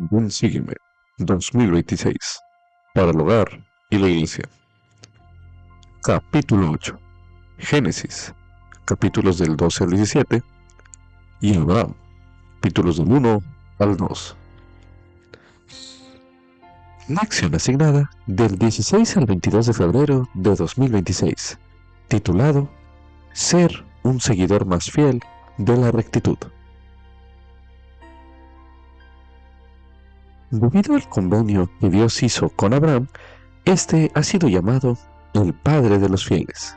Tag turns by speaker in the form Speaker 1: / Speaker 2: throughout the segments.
Speaker 1: Ven, sígueme 2026 para el hogar y la iglesia. Capítulo 8. Génesis, capítulos del 12 al 17, y Abraham, capítulos del 1 al 2. La acción asignada del 16 al 22 de febrero de 2026, titulado Ser un seguidor más fiel de la rectitud. Debido al convenio que Dios hizo con Abraham, este ha sido llamado el Padre de los fieles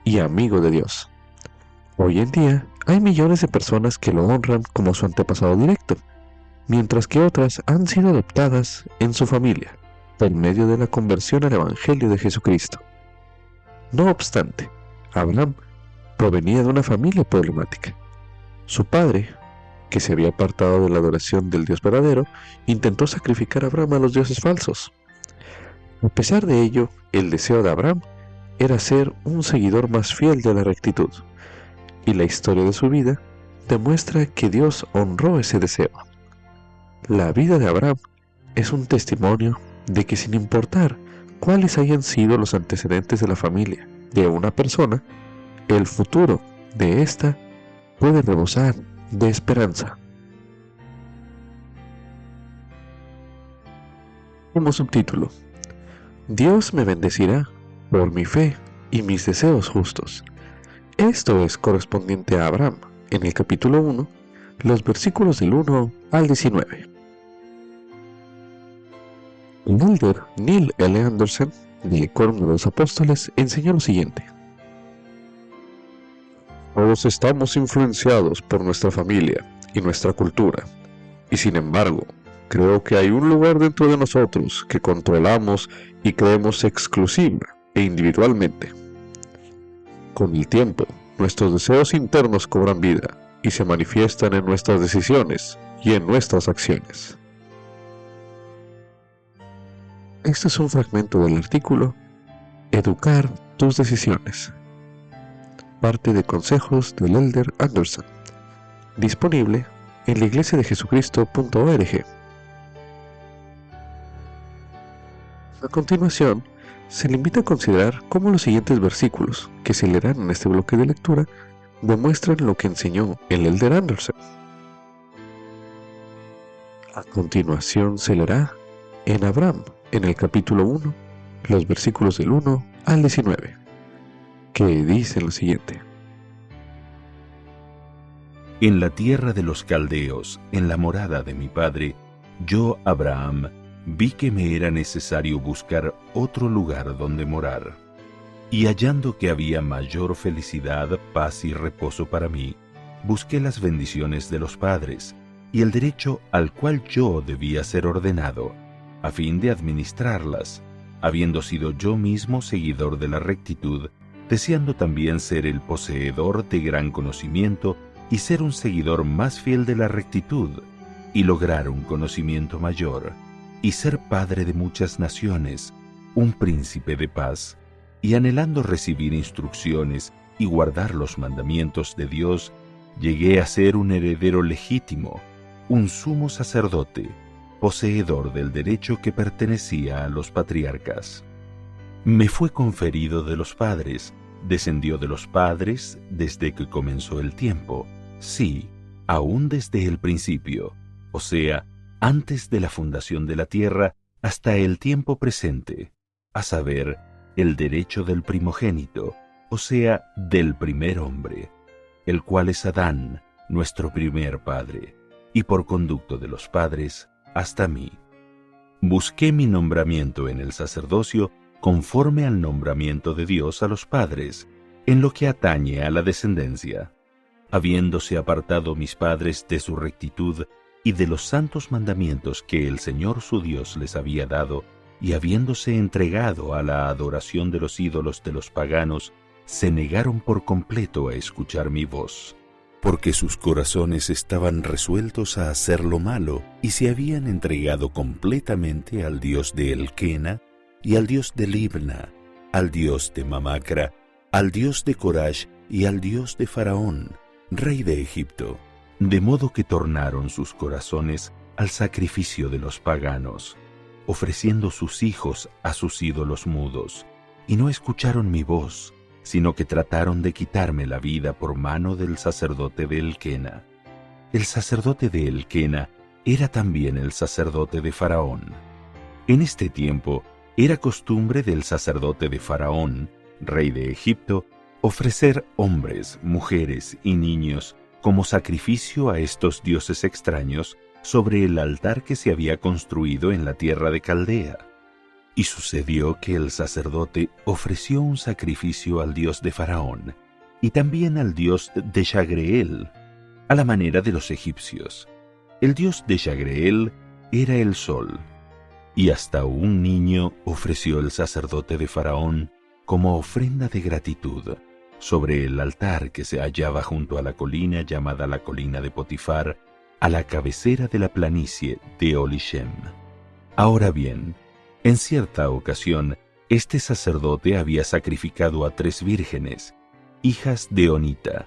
Speaker 1: y amigo de Dios. Hoy en día hay millones de personas que lo honran como su antepasado directo, mientras que otras han sido adoptadas en su familia por medio de la conversión al Evangelio de Jesucristo. No obstante, Abraham provenía de una familia problemática. Su padre, que se había apartado de la adoración del Dios verdadero, intentó sacrificar a Abraham a los dioses falsos. A pesar de ello, el deseo de Abraham era ser un seguidor más fiel de la rectitud, y la historia de su vida demuestra que Dios honró ese deseo. La vida de Abraham es un testimonio de que, sin importar cuáles hayan sido los antecedentes de la familia de una persona, el futuro de ésta puede rebosar de esperanza. Como subtítulo: Dios me bendecirá por mi fe y mis deseos justos. Esto es correspondiente a Abraham, en el capítulo 1, los versículos del 1 al 19. El elder Neil L. Anderson, del Quórum de los Apóstoles, enseñó lo siguiente: todos estamos influenciados por nuestra familia y nuestra cultura, y sin embargo, creo que hay un lugar dentro de nosotros que controlamos y creemos exclusiva e individualmente. Con el tiempo, nuestros deseos internos cobran vida y se manifiestan en nuestras decisiones y en nuestras acciones. Este es un fragmento del artículo Educar tus decisiones, parte de consejos del elder Anderson, disponible en la iglesiadejesucristo.org. A continuación, se le invita a considerar cómo los siguientes versículos que se leerán en este bloque de lectura demuestran lo que enseñó el elder Anderson. A continuación se leerá en Abraham, en el capítulo 1, los versículos del 1 al 19, que dicen lo siguiente:
Speaker 2: En la tierra de los caldeos, en la morada de mi padre, yo, Abraham, vi que me era necesario buscar otro lugar donde morar. Y hallando que había mayor felicidad, paz y reposo para mí, busqué las bendiciones de los padres y el derecho al cual yo debía ser ordenado, a fin de administrarlas, habiendo sido yo mismo seguidor de la rectitud, deseando también ser el poseedor de gran conocimiento y ser un seguidor más fiel de la rectitud, y lograr un conocimiento mayor, y ser padre de muchas naciones, un príncipe de paz, y anhelando recibir instrucciones y guardar los mandamientos de Dios, llegué a ser un heredero legítimo, un sumo sacerdote, poseedor del derecho que pertenecía a los patriarcas. Me fue conferido de los padres, descendió de los padres desde que comenzó el tiempo, sí, aún desde el principio, o sea, antes de la fundación de la tierra hasta el tiempo presente, a saber, el derecho del primogénito, o sea, del primer hombre, el cual es Adán, nuestro primer padre, y por conducto de los padres, hasta mí. Busqué mi nombramiento en el sacerdocio conforme al nombramiento de Dios a los padres, en lo que atañe a la descendencia, habiéndose apartado mis padres de su rectitud y de los santos mandamientos que el Señor su Dios les había dado, y habiéndose entregado a la adoración de los ídolos de los paganos, se negaron por completo a escuchar mi voz, porque sus corazones estaban resueltos a hacer lo malo y se habían entregado completamente al Dios de Elquena y al Dios de Libna, al Dios de Mamacra, al Dios de Corash y al Dios de Faraón, rey de Egipto, de modo que tornaron sus corazones al sacrificio de los paganos, ofreciendo sus hijos a sus ídolos mudos, y no escucharon mi voz, sino que trataron de quitarme la vida por mano del sacerdote de Elquena. El sacerdote de Elquena era también el sacerdote de Faraón. En este tiempo era costumbre del sacerdote de Faraón, rey de Egipto, ofrecer hombres, mujeres y niños como sacrificio a estos dioses extraños sobre el altar que se había construido en la tierra de Caldea. Y sucedió que el sacerdote ofreció un sacrificio al dios de Faraón y también al dios de Yagreel, a la manera de los egipcios. El dios de Yagreel era el sol, y hasta un niño ofreció el sacerdote de Faraón como ofrenda de gratitud sobre el altar que se hallaba junto a la colina llamada la colina de Potifar, a la cabecera de la planicie de Olishem. Ahora bien, en cierta ocasión, este sacerdote había sacrificado a 3 vírgenes, hijas de Onita,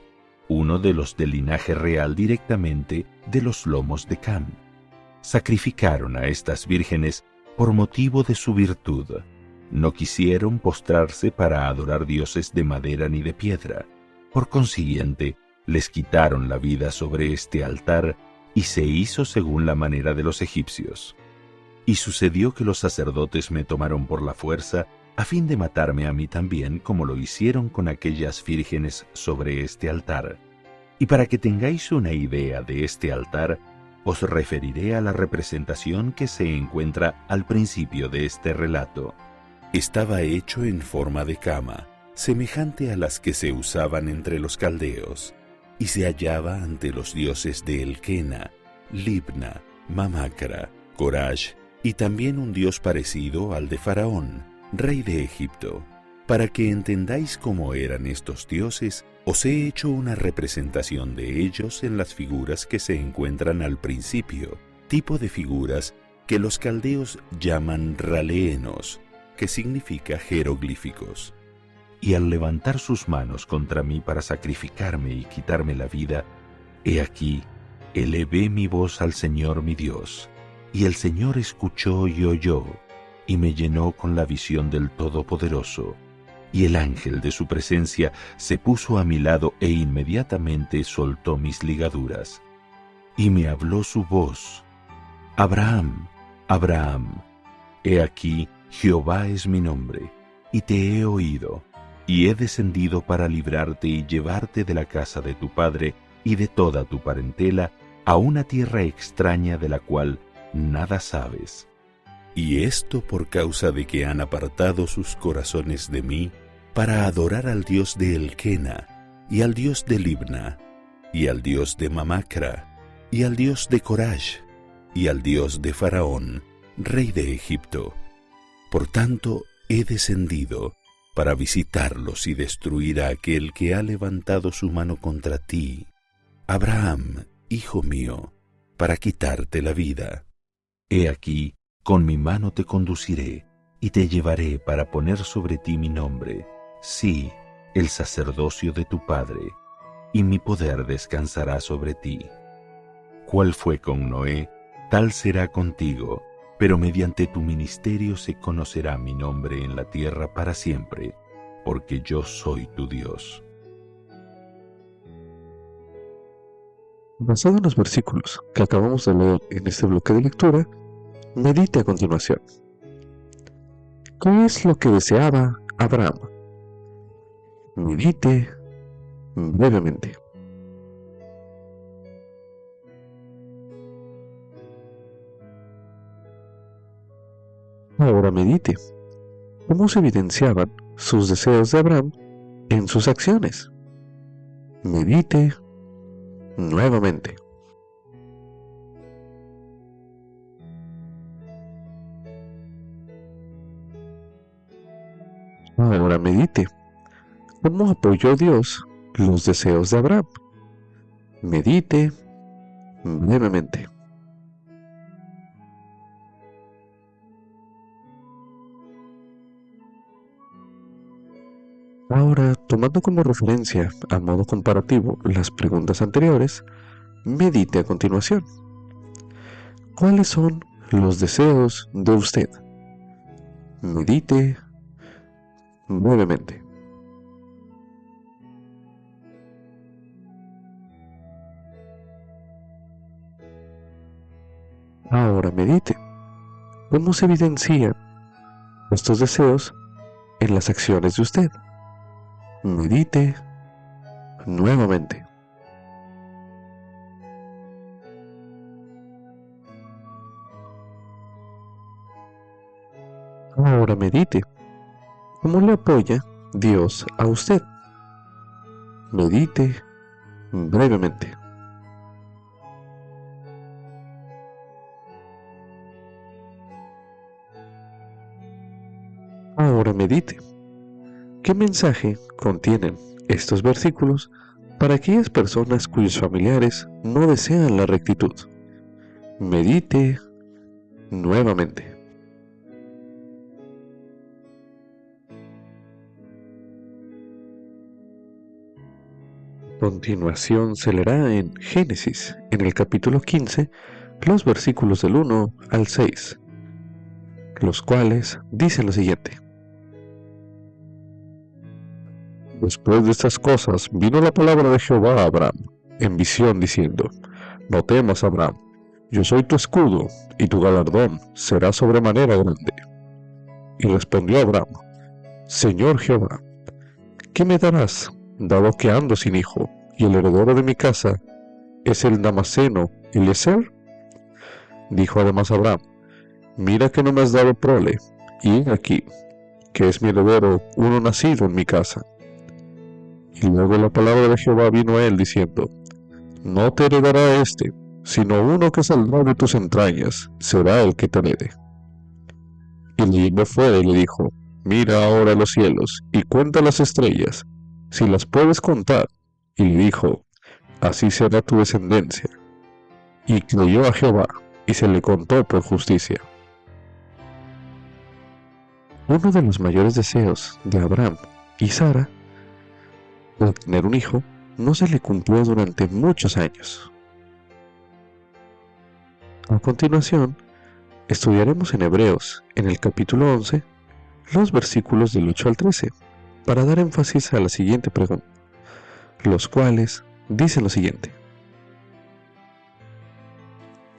Speaker 2: uno de los del linaje real directamente de los lomos de Cam. Sacrificaron a estas vírgenes por motivo de su virtud. No quisieron postrarse para adorar dioses de madera ni de piedra. Por consiguiente, les quitaron la vida sobre este altar y se hizo según la manera de los egipcios. Y sucedió que los sacerdotes me tomaron por la fuerza a fin de matarme a mí también, como lo hicieron con aquellas vírgenes sobre este altar. Y para que tengáis una idea de este altar, os referiré a la representación que se encuentra al principio de este relato. Estaba hecho en forma de cama, semejante a las que se usaban entre los caldeos, y se hallaba ante los dioses de Elquena, Libna, Mamacra, Corash, y también un dios parecido al de Faraón, rey de Egipto. Para que entendáis cómo eran estos dioses, os he hecho una representación de ellos en las figuras que se encuentran al principio, tipo de figuras que los caldeos llaman raleenos, que significa jeroglíficos. Y al levantar sus manos contra mí para sacrificarme y quitarme la vida, he aquí, elevé mi voz al Señor mi Dios, y el Señor escuchó y oyó, y me llenó con la visión del Todopoderoso, y el ángel de su presencia se puso a mi lado e inmediatamente soltó mis ligaduras. Y me habló su voz: Abraham, Abraham. He aquí, Jehová es mi nombre, y te he oído, y he descendido para librarte y llevarte de la casa de tu padre y de toda tu parentela a una tierra extraña de la cual nada sabes. Y esto por causa de que han apartado sus corazones de mí para adorar al dios de Elquena, y al dios de Libna, y al dios de Mamacra, y al dios de Corash, y al dios de Faraón, rey de Egipto. Por tanto, he descendido para visitarlos y destruir a aquel que ha levantado su mano contra ti, Abraham, hijo mío, para quitarte la vida. He aquí, con mi mano te conduciré y te llevaré para poner sobre ti mi nombre, sí, el sacerdocio de tu padre, y mi poder descansará sobre ti. Cual fue con Noé, tal será contigo, pero mediante tu ministerio se conocerá mi nombre en la tierra para siempre, porque yo soy tu Dios.
Speaker 1: Basado en los versículos que acabamos de leer en este bloque de lectura, medite a continuación. ¿Qué es lo que deseaba Abraham? Medite brevemente. Ahora medite. ¿Cómo se evidenciaban sus deseos de Abraham en sus acciones? Medite nuevamente. Ahora medite. ¿Cómo apoyó Dios los deseos de Abraham? Medite brevemente. Ahora, tomando como referencia a modo comparativo las preguntas anteriores, medite a continuación. ¿Cuáles son los deseos de usted? Medite brevemente. Ahora medite. ¿Cómo se evidencian estos deseos en las acciones de usted? Medite nuevamente. Ahora medite. ¿Cómo le apoya Dios a usted? Medite brevemente. Ahora medite. ¿Qué mensaje contienen estos versículos para aquellas personas cuyos familiares no desean la rectitud? Medite nuevamente. A continuación se leerá en Génesis, en el capítulo 15, los versículos del 1 al 6, los cuales dicen lo siguiente. Después de estas cosas vino la palabra de Jehová a Abraham en visión diciendo: No temas, Abraham, yo soy tu escudo, y tu galardón será sobremanera grande. Y respondió Abraham: Señor Jehová, ¿qué me darás, dado que ando sin hijo, y el heredero de mi casa es el Damaseno Eliezer? Dijo además Abraham: Mira que no me has dado prole, y he aquí, que es mi heredero uno nacido en mi casa. Y luego la palabra de Jehová vino a él diciendo: No te heredará éste, sino uno que saldrá de tus entrañas, será el que te herede. Y le llevó fuera y le dijo: Mira ahora los cielos, y cuenta las estrellas, si las puedes contar. Y le dijo: Así será tu descendencia. Y creyó a Jehová, y se le contó por justicia. Uno de los mayores deseos de Abraham y Sara, de tener un hijo, no se le cumplió durante muchos años. A continuación, estudiaremos en Hebreos, en el capítulo 11, los versículos del 8 al 13, para dar énfasis a la siguiente pregunta, los cuales dicen lo siguiente.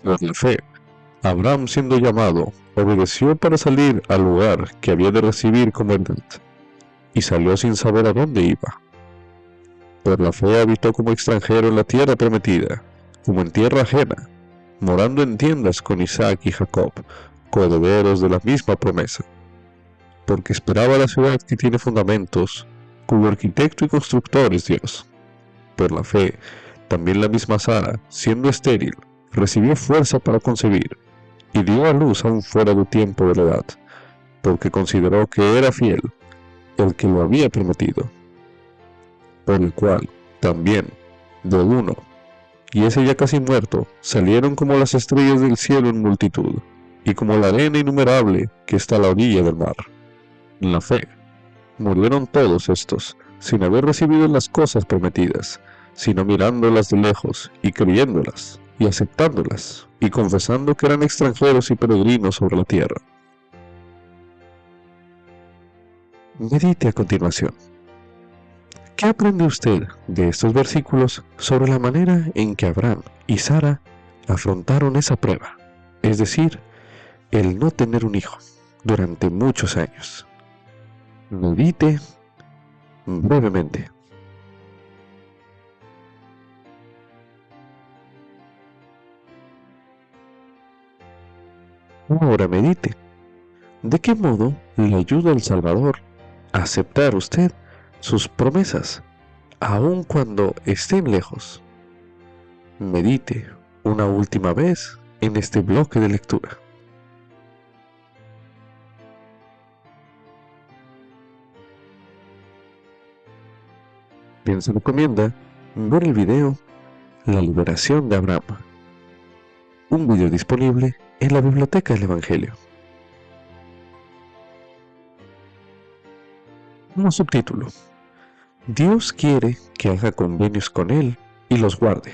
Speaker 1: Por la fe, Abraham, siendo llamado, obedeció para salir al lugar que había de recibir como heredad, y salió sin saber a dónde iba. Por la fe habitó como extranjero en la tierra prometida, como en tierra ajena, morando en tiendas con Isaac y Jacob, coherederos de la misma promesa, porque esperaba la ciudad que tiene fundamentos, cuyo arquitecto y constructor es Dios. Por la fe, también la misma Sara, siendo estéril, recibió fuerza para concebir, y dio a luz aún fuera del tiempo de la edad, porque consideró que era fiel el que lo había prometido. Por el cual, también, de uno, y ese ya casi muerto, salieron como las estrellas del cielo en multitud, y como la arena innumerable que está a la orilla del mar. En la fe, murieron todos estos, sin haber recibido las cosas prometidas, sino mirándolas de lejos, y creyéndolas, y aceptándolas, y confesando que eran extranjeros y peregrinos sobre la tierra. Medite a continuación. ¿Qué aprende usted de estos versículos sobre la manera en que Abraham y Sara afrontaron esa prueba, es decir, el no tener un hijo durante muchos años? Medite brevemente. Ahora medite. ¿De qué modo le ayuda el Salvador a aceptar usted sus promesas, aun cuando estén lejos? Medite una última vez en este bloque de lectura. Bien, se recomienda ver el video La liberación de Abraham, un video disponible en la Biblioteca del Evangelio. Como subtítulo: Dios quiere que haga convenios con Él y los guarde.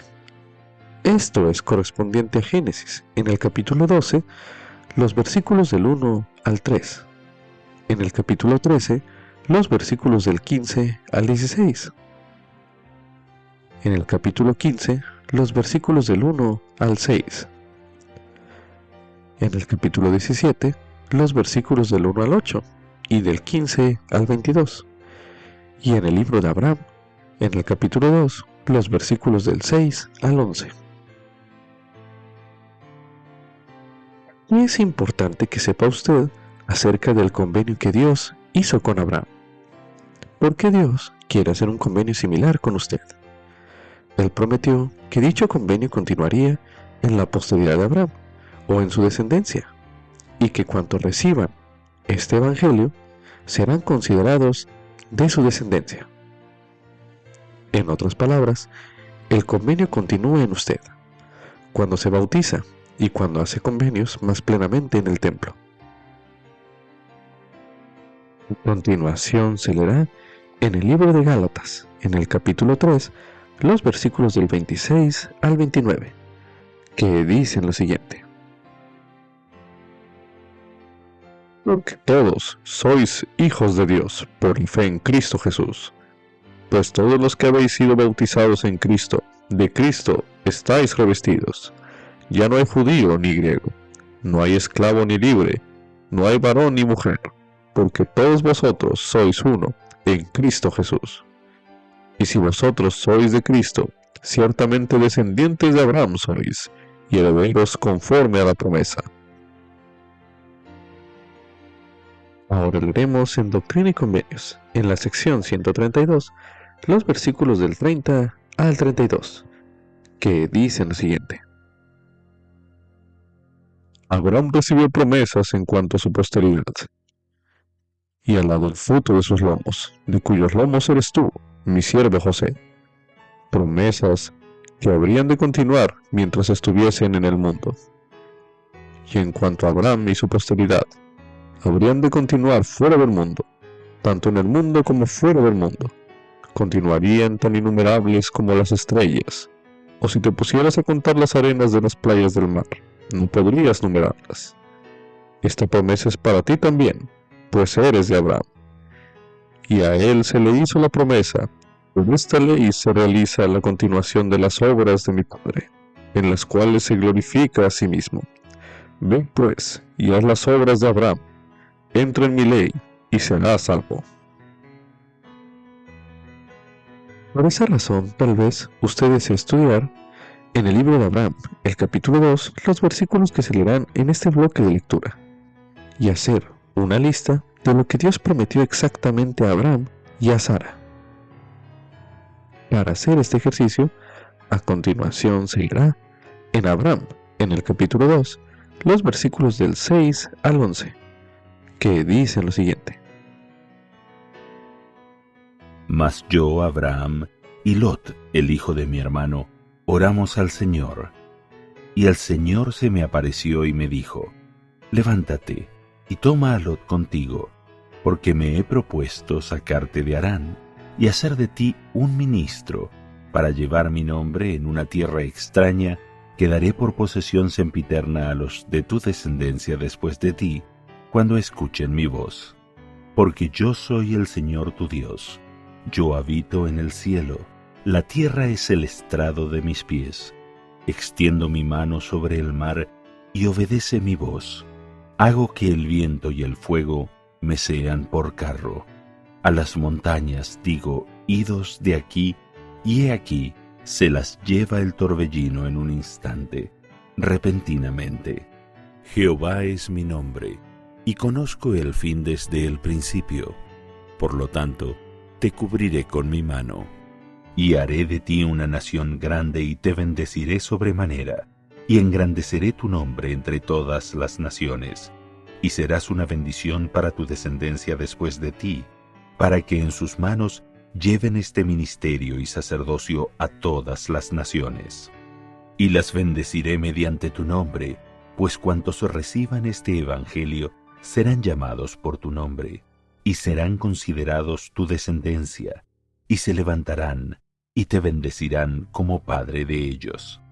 Speaker 1: Esto es correspondiente a Génesis, en el capítulo 12, los versículos del 1 al 3. En el capítulo 13, los versículos del 15 al 16. En el capítulo 15, los versículos del 1 al 6. En el capítulo 17, los versículos del 1 al 8 y del 15 al 22. Y en el libro de Abraham, en el capítulo 2, los versículos del 6 al 11. Y es importante que sepa usted acerca del convenio que Dios hizo con Abraham. ¿Por qué Dios quiere hacer un convenio similar con usted? Él prometió que dicho convenio continuaría en la posteridad de Abraham, o en su descendencia, y que cuantos reciban este evangelio serán considerados de su descendencia. En otras palabras, el convenio continúa en usted, cuando se bautiza y cuando hace convenios más plenamente en el templo. A continuación se leerá en el libro de Gálatas, en el capítulo 3, los versículos del 26 al 29, que dicen lo siguiente: Porque todos sois hijos de Dios por la fe en Cristo Jesús. Pues todos los que habéis sido bautizados en Cristo, de Cristo estáis revestidos. Ya no hay judío ni griego, no hay esclavo ni libre, no hay varón ni mujer, porque todos vosotros sois uno en Cristo Jesús. Y si vosotros sois de Cristo, ciertamente descendientes de Abraham sois, y herederos conforme a la promesa. Ahora leeremos en Doctrina y Convenios, en la sección 132, los versículos del 30 al 32, que dicen lo siguiente: Abraham recibió promesas en cuanto a su posteridad, y al lado el fruto de sus lomos, de cuyos lomos eres tú, mi siervo José. Promesas que habrían de continuar mientras estuviesen en el mundo. Y en cuanto a Abraham y su posteridad, habrían de continuar fuera del mundo, tanto en el mundo como fuera del mundo. Continuarían tan innumerables como las estrellas, o si te pusieras a contar las arenas de las playas del mar, no podrías numerarlas. Esta promesa es para ti también, pues eres de Abraham. Y a él se le hizo la promesa: por esta ley se realiza la continuación de las obras de mi Padre, en las cuales se glorifica a sí mismo. Ven pues, y haz las obras de Abraham, entra en mi ley, y serás salvo. Por esa razón, tal vez usted desee estudiar en el libro de Abraham, el capítulo 2, los versículos que se leerán en este bloque de lectura, y hacer una lista de lo que Dios prometió exactamente a Abraham y a Sara. Para hacer este ejercicio, a continuación se irá en Abraham, en el capítulo 2, los versículos del 6 al 11, que dicen lo siguiente:
Speaker 2: Mas yo, Abraham, y Lot, el hijo de mi hermano, oramos al Señor. Y el Señor se me apareció y me dijo: Levántate, y toma a Lot contigo, porque me he propuesto sacarte de Harán, y hacer de ti un ministro, para llevar mi nombre en una tierra extraña, que daré por posesión sempiterna a los de tu descendencia después de ti, cuando escuchen mi voz. Porque yo soy el Señor tu Dios. Yo habito en el cielo, la tierra es el estrado de mis pies. Extiendo mi mano sobre el mar, y obedece mi voz. Hago que el viento y el fuego me sean por carro. A las montañas digo: idos de aquí, y he aquí, se las lleva el torbellino en un instante, repentinamente. Jehová es mi nombre, y conozco el fin desde el principio. Por lo tanto, te cubriré con mi mano, y haré de ti una nación grande, y te bendeciré sobremanera, y engrandeceré tu nombre entre todas las naciones, y serás una bendición para tu descendencia después de ti, para que en sus manos lleven este ministerio y sacerdocio a todas las naciones. Y las bendeciré mediante tu nombre, pues cuantos reciban este evangelio serán llamados por tu nombre, y serán considerados tu descendencia, y se levantarán, y te bendecirán como padre de ellos.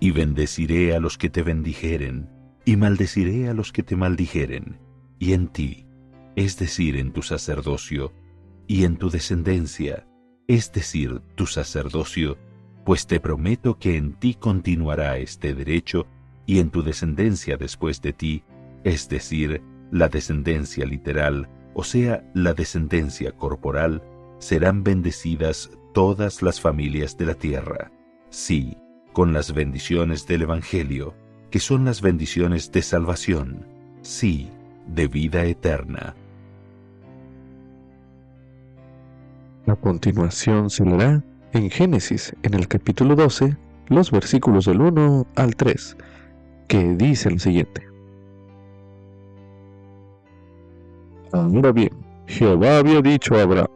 Speaker 2: y bendeciré a los que te bendijeren, y maldeciré a los que te maldijeren, y en ti, es decir, en tu sacerdocio, y en tu descendencia, es decir, tu sacerdocio, pues te prometo que en ti continuará este derecho, y en tu descendencia después de ti, es decir, la descendencia literal, o sea, la descendencia corporal, serán bendecidas todas las familias de la tierra. Sí, con las bendiciones del Evangelio, que son las bendiciones de salvación, sí, de vida eterna.
Speaker 1: A continuación se leerá en Génesis, en el capítulo 12, los versículos del 1 al 3, que dice lo siguiente. Ahora bien, Jehová había dicho a Abraham: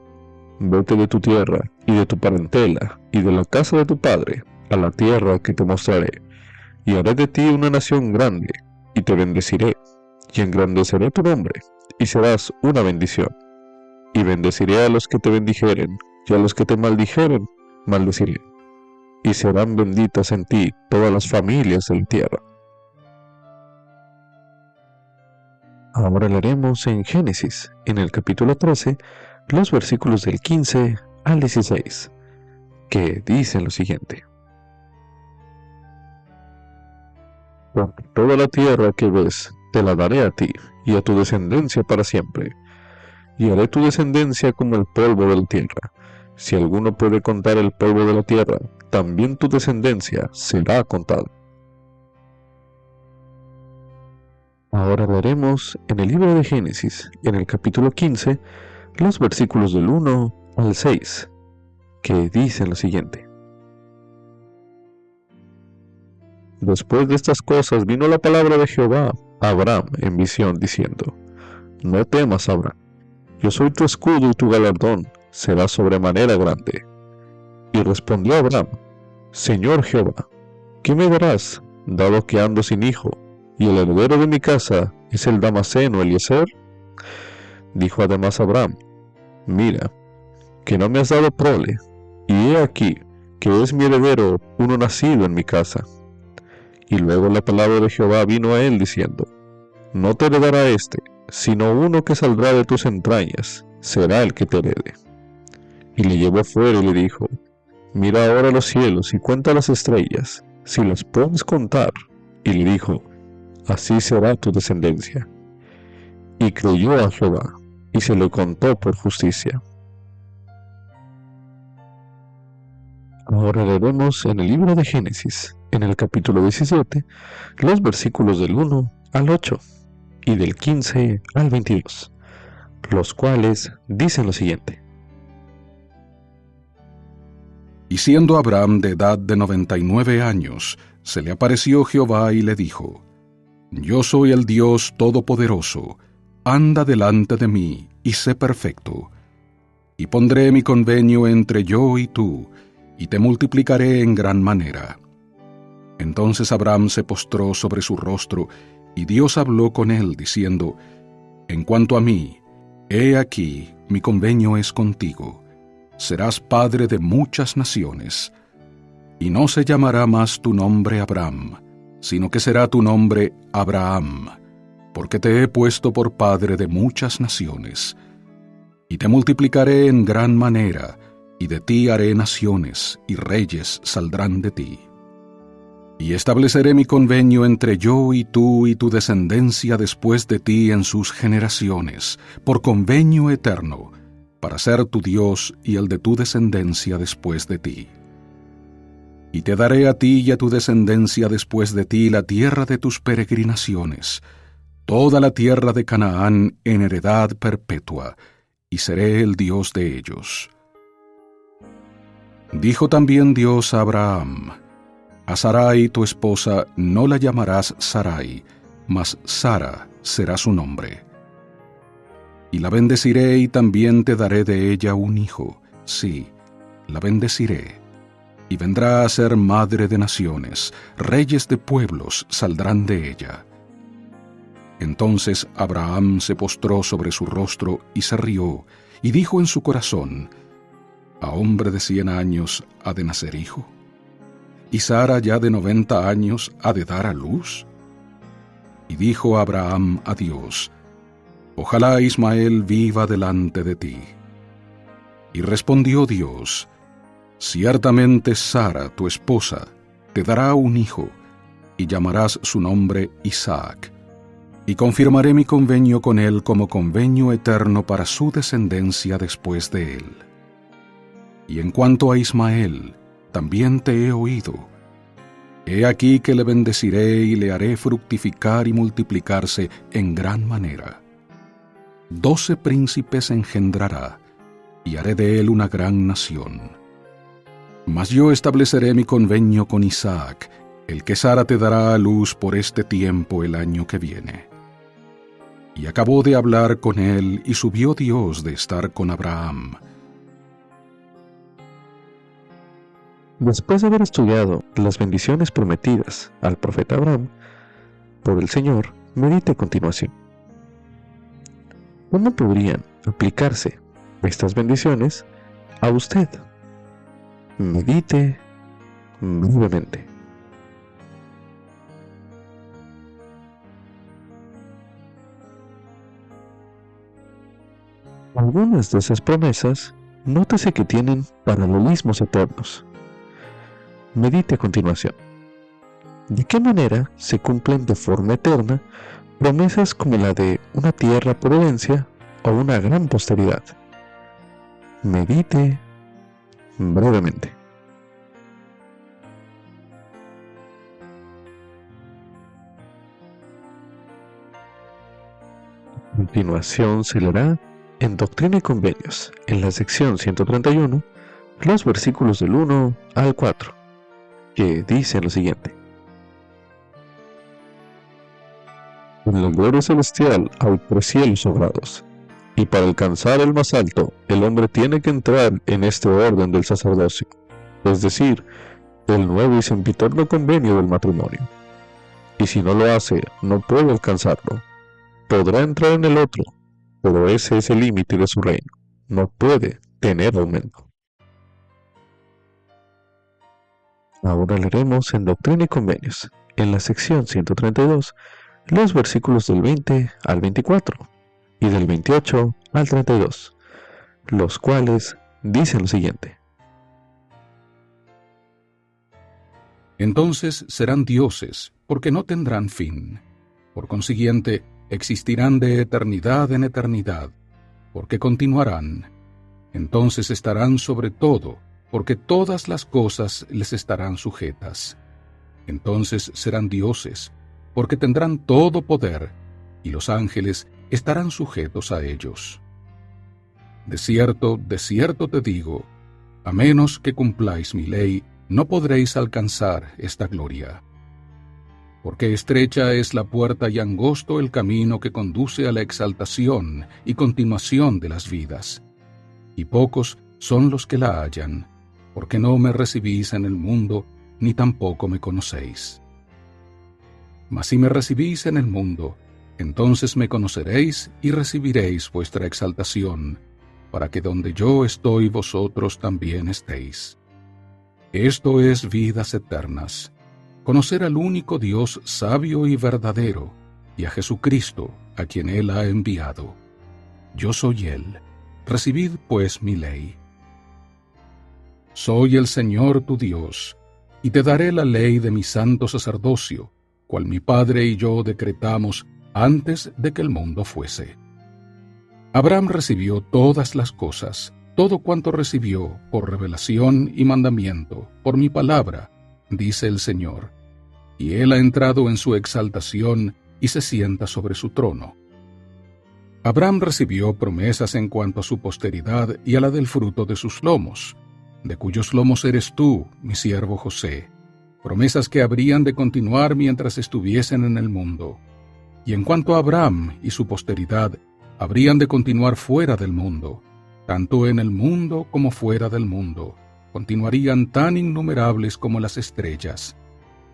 Speaker 1: vete de tu tierra y de tu parentela y de la casa de tu padre a la tierra que te mostraré, y haré de ti una nación grande, y te bendeciré, y engrandeceré tu nombre, y serás una bendición. Y bendeciré a los que te bendijeren, y a los que te maldijeren, maldeciré. Y serán benditas en ti todas las familias de la tierra. Ahora leeremos en Génesis, en el capítulo 13, los versículos del 15 al 16, que dicen lo siguiente. Porque toda la tierra que ves, te la daré a ti, y a tu descendencia para siempre. Y haré tu descendencia como el polvo de la tierra. Si alguno puede contar el polvo de la tierra, también tu descendencia será contada. Ahora leeremos en el libro de Génesis, en el capítulo 15, los versículos del 1 al 6, que dicen lo siguiente. Después de estas cosas vino la palabra de Jehová a Abraham en visión, diciendo: no temas, Abraham, yo soy tu escudo y tu galardón será sobremanera grande. Y respondió Abraham: Señor Jehová, ¿qué me darás, dado que ando sin hijo, y el heredero de mi casa es el Damaseno Eliezer? Dijo además Abraham: mira, que no me has dado prole, y he aquí que es mi heredero uno nacido en mi casa. Y luego la palabra de Jehová vino a él diciendo: no te heredará éste, sino uno que saldrá de tus entrañas, será el que te herede. Y le llevó fuera y le dijo: mira ahora los cielos y cuenta las estrellas, si las puedes contar. Y le dijo: así será tu descendencia. Y creyó a Jehová, y se lo contó por justicia. Ahora leeremos en el libro de Génesis, en el capítulo 17, los versículos del 1 al 8 y del 15 al 22, los cuales dicen lo siguiente.
Speaker 3: Y siendo Abraham de edad de 99 años, se le apareció Jehová y le dijo: yo soy el Dios Todopoderoso, anda delante de mí y sé perfecto. Y pondré mi convenio entre yo y tú, y te multiplicaré en gran manera. Entonces Abraham se postró sobre su rostro, y Dios habló con él, diciendo: en cuanto a mí, he aquí, mi convenio es contigo. Serás padre de muchas naciones. Y no se llamará más tu nombre Abraham, sino que será tu nombre Abraham, porque te he puesto por padre de muchas naciones. Y te multiplicaré en gran manera, y de ti haré naciones, y reyes saldrán de ti. Y estableceré mi convenio entre yo y tu descendencia después de ti en sus generaciones, por convenio eterno, para ser tu Dios y el de tu descendencia después de ti. Y te daré a ti y a tu descendencia después de ti la tierra de tus peregrinaciones, toda la tierra de Canaán en heredad perpetua, y seré el Dios de ellos. Dijo también Dios a Abraham: a Sarai tu esposa no la llamarás Sarai, mas Sara será su nombre. Y la bendeciré y también te daré de ella un hijo, sí, la bendeciré. Y vendrá a ser madre de naciones, reyes de pueblos saldrán de ella. Entonces Abraham se postró sobre su rostro y se rió, y dijo en su corazón: ¿a hombre de 100 años ha de nacer hijo? ¿Y Sara ya de 90 años ha de dar a luz? Y dijo Abraham a Dios: Ojalá Ismael viva delante de ti. Y respondió Dios: Ciertamente Sara, tu esposa, te dará un hijo, y llamarás su nombre Isaac. Y confirmaré mi convenio con él como convenio eterno para su descendencia después de él. Y en cuanto a Ismael, también te he oído. He aquí que le bendeciré y le haré fructificar y multiplicarse en gran manera. 12 príncipes engendrará, y haré de él una gran nación. Mas yo estableceré mi convenio con Isaac, el que Sara te dará a luz por este tiempo el año que viene. Y acabó de hablar con él, y subió Dios de estar con Abraham.
Speaker 1: Después de haber estudiado las bendiciones prometidas al profeta Abraham por el Señor, medite a continuación. ¿Cómo podrían aplicarse estas bendiciones a usted? Medite brevemente. Algunas de esas promesas, nótese que tienen paralelismos eternos. Medite a continuación. ¿De qué manera se cumplen de forma eterna promesas como la de una tierra por herencia o una gran posteridad? Medite brevemente. A continuación se leerá en Doctrina y Convenios, en la sección 131, los versículos del 1 al 4, que dicen lo siguiente. En la gloria celestial hay 3 cielos sobrados, y para alcanzar el más alto, el hombre tiene que entrar en este orden del sacerdocio, es decir, el nuevo y sempiterno convenio del matrimonio. Y si no lo hace, no puede alcanzarlo. Podrá entrar en el otro, pero ese es el límite de su reino. No puede tener aumento. Ahora leeremos en Doctrina y Convenios, en la sección 132, los versículos del 20 al 24 y del 28 al 32, los cuales dicen lo siguiente.
Speaker 3: Entonces serán dioses, porque no tendrán fin. Por consiguiente, existirán de eternidad en eternidad, porque continuarán. Entonces estarán sobre todo, porque todas las cosas les estarán sujetas. Entonces serán dioses, porque tendrán todo poder, y los ángeles estarán sujetos a ellos. De cierto te digo, a menos que cumpláis mi ley, no podréis alcanzar esta gloria. Porque estrecha es la puerta y angosto el camino que conduce a la exaltación y continuación de las vidas, y pocos son los que la hallan, porque no me recibís en el mundo, ni tampoco me conocéis. Mas si me recibís en el mundo, entonces me conoceréis y recibiréis vuestra exaltación, para que donde yo estoy vosotros también estéis. Esto es vidas eternas, conocer al único Dios sabio y verdadero, y a Jesucristo, a quien Él ha enviado. Yo soy Él, recibid pues mi ley. Soy el Señor tu Dios, y te daré la ley de mi santo sacerdocio, cual mi Padre y yo decretamos antes de que el mundo fuese. Abraham recibió todas las cosas, todo cuanto recibió por revelación y mandamiento, por mi palabra, dice el Señor, y él ha entrado en su exaltación y se sienta sobre su trono. Abraham recibió promesas en cuanto a su posteridad y a la del fruto de sus lomos, de cuyos lomos eres tú, mi siervo José, promesas que habrían de continuar mientras estuviesen en el mundo. Y en cuanto a Abraham y su posteridad, habrían de continuar fuera del mundo, tanto en el mundo como fuera del mundo, continuarían tan innumerables como las estrellas.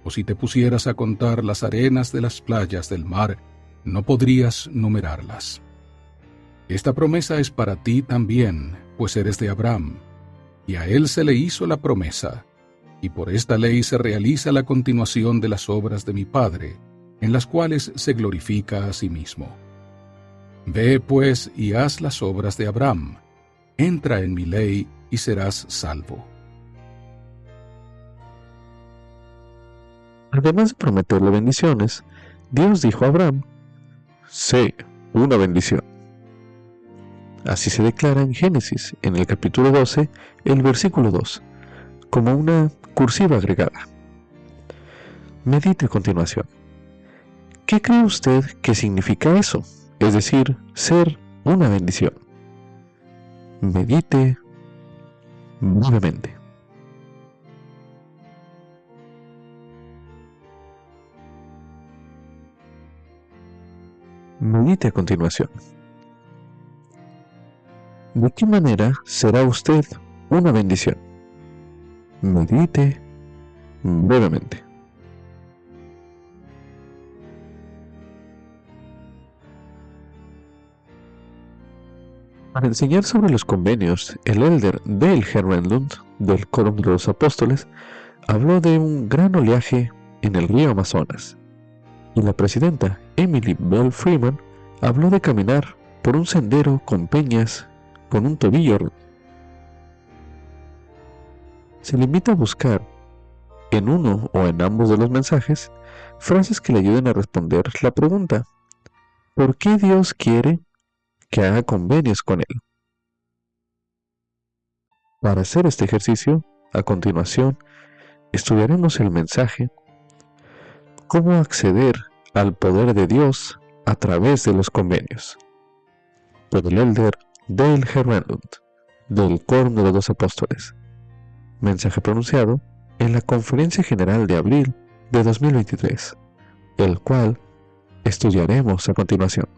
Speaker 3: O si te pusieras a contar las arenas de las playas del mar, no podrías numerarlas. Esta promesa es para ti también, pues eres de Abraham, y a él se le hizo la promesa. y por esta ley se realiza la continuación de las obras de mi Padre, en las cuales se glorifica a sí mismo. Ve, pues, y haz las obras de Abraham. Entra en mi ley y serás salvo.
Speaker 1: Además de prometerle bendiciones, Dios dijo a Abraham: sé una bendición. Así se declara en Génesis, en el capítulo 12, el versículo 2, como una cursiva agregada. Medite a continuación. ¿Qué cree usted que significa eso? Es decir, ser una bendición. Medite brevemente. Medite a continuación. ¿De qué manera será usted una bendición? Medite brevemente. Para enseñar sobre los convenios, el elder Dale Herrenlund, del Quórum de los Apóstoles, habló de un gran oleaje en el río Amazonas, y la presidenta Emily Bell Freeman habló de caminar por un sendero con peñas con un tobillo. Se le invita a buscar en uno o en ambos de los mensajes frases que le ayuden a responder la pregunta: ¿por qué Dios quiere que haga convenios con Él? Para hacer este ejercicio, a continuación, estudiaremos el mensaje ¿cómo acceder al poder de Dios a través de los convenios?, por el elder Dale Herrenlund, del Quórum de los Dos Apóstoles. Mensaje pronunciado en la Conferencia General de abril de 2023, el cual estudiaremos a continuación.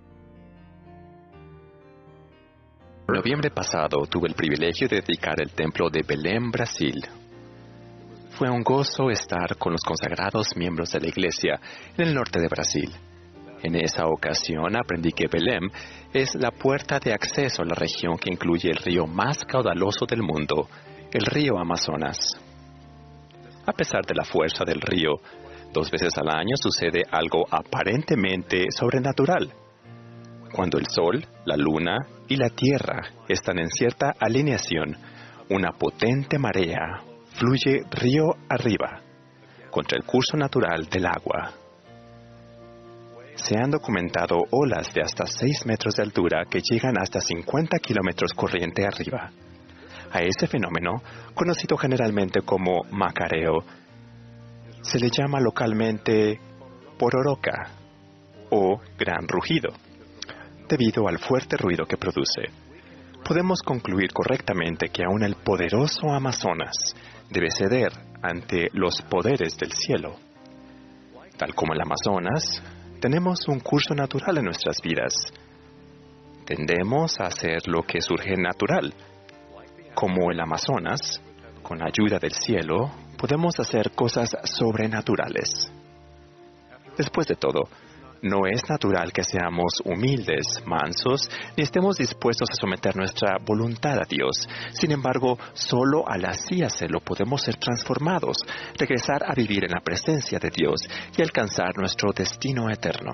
Speaker 4: En noviembre pasado tuve el privilegio de dedicar el templo de Belém, Brasil. Fue un gozo estar con los consagrados miembros de la iglesia en el norte de Brasil. En esa ocasión aprendí que Belém es la puerta de acceso a la región que incluye el río más caudaloso del mundo, el río Amazonas. A pesar de la fuerza del río, 2 veces al año sucede algo aparentemente sobrenatural. Cuando el sol, la luna y la tierra están en cierta alineación, una potente marea fluye río arriba, contra el curso natural del agua. Se han documentado olas de hasta 6 metros de altura que llegan hasta 50 kilómetros corriente arriba. A ese fenómeno, conocido generalmente como macareo, se le llama localmente pororoca o gran rugido, debido al fuerte ruido que produce. Podemos concluir correctamente que aún el poderoso Amazonas debe ceder ante los poderes del cielo. Tal como el Amazonas, tenemos un curso natural en nuestras vidas. Tendemos a hacer lo que surge natural. Como el Amazonas, con la ayuda del cielo, podemos hacer cosas sobrenaturales. Después de todo, no es natural que seamos humildes, mansos, ni estemos dispuestos a someter nuestra voluntad a Dios. Sin embargo, solo al así hacerlo podemos ser transformados, regresar a vivir en la presencia de Dios y alcanzar nuestro destino eterno.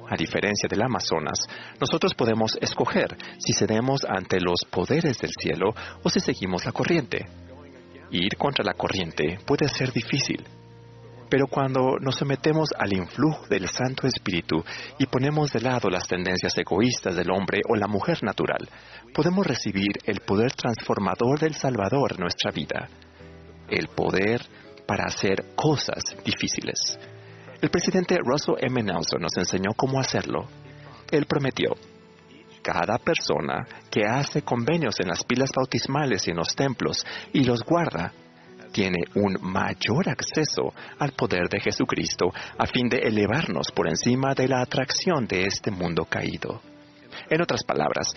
Speaker 4: A diferencia del Amazonas, nosotros podemos escoger si cedemos ante los poderes del cielo o si seguimos la corriente. Ir contra la corriente puede ser difícil. Pero cuando nos sometemos al influjo del Santo Espíritu y ponemos de lado las tendencias egoístas del hombre o la mujer natural, podemos recibir el poder transformador del Salvador en nuestra vida. El poder para hacer cosas difíciles. El presidente Russell M. Nelson nos enseñó cómo hacerlo. Él prometió: cada persona que hace convenios en las pilas bautismales y en los templos y los guarda, tiene un mayor acceso al poder de Jesucristo a fin de elevarnos por encima de la atracción de este mundo caído. En otras palabras,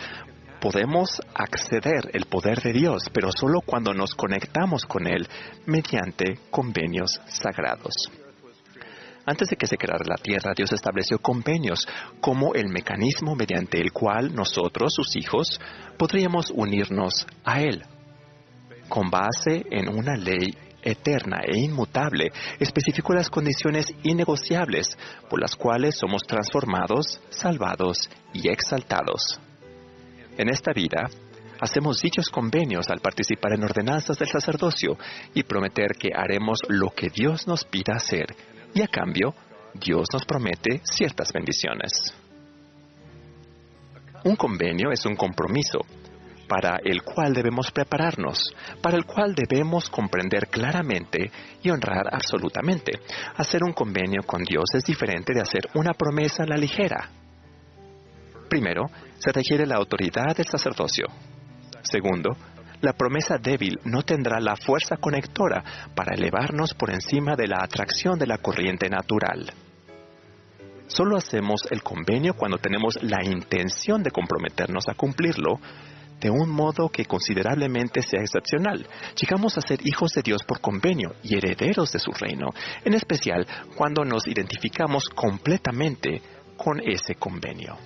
Speaker 4: podemos acceder al poder de Dios, pero solo cuando nos conectamos con Él mediante convenios sagrados. Antes de que se creara la tierra, Dios estableció convenios como el mecanismo mediante el cual nosotros, sus hijos, podríamos unirnos a Él. Con base en una ley eterna e inmutable, especificó las condiciones innegociables por las cuales somos transformados, salvados y exaltados. En esta vida, hacemos dichos convenios al participar en ordenanzas del sacerdocio y prometer que haremos lo que Dios nos pida hacer, y a cambio, Dios nos promete ciertas bendiciones. Un convenio es un compromiso para el cual debemos prepararnos, para el cual debemos comprender claramente y honrar absolutamente. Hacer un convenio con Dios es diferente de hacer una promesa a la ligera. Primero, se requiere la autoridad del sacerdocio. Segundo, la promesa débil no tendrá la fuerza conectora para elevarnos por encima de la atracción de la corriente natural. Solo hacemos el convenio cuando tenemos la intención de comprometernos a cumplirlo de un modo que considerablemente sea excepcional. Llegamos a ser hijos de Dios por convenio y herederos de su reino, en especial cuando nos identificamos completamente con ese convenio.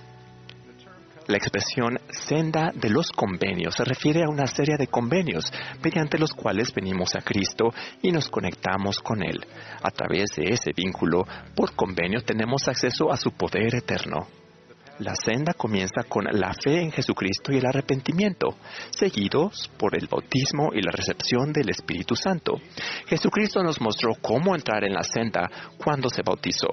Speaker 4: La expresión senda de los convenios se refiere a una serie de convenios mediante los cuales venimos a Cristo y nos conectamos con Él. A través de ese vínculo, por convenio tenemos acceso a su poder eterno. La senda comienza con la fe en Jesucristo y el arrepentimiento, seguidos por el bautismo y la recepción del Espíritu Santo. Jesucristo nos mostró cómo entrar en la senda cuando se bautizó.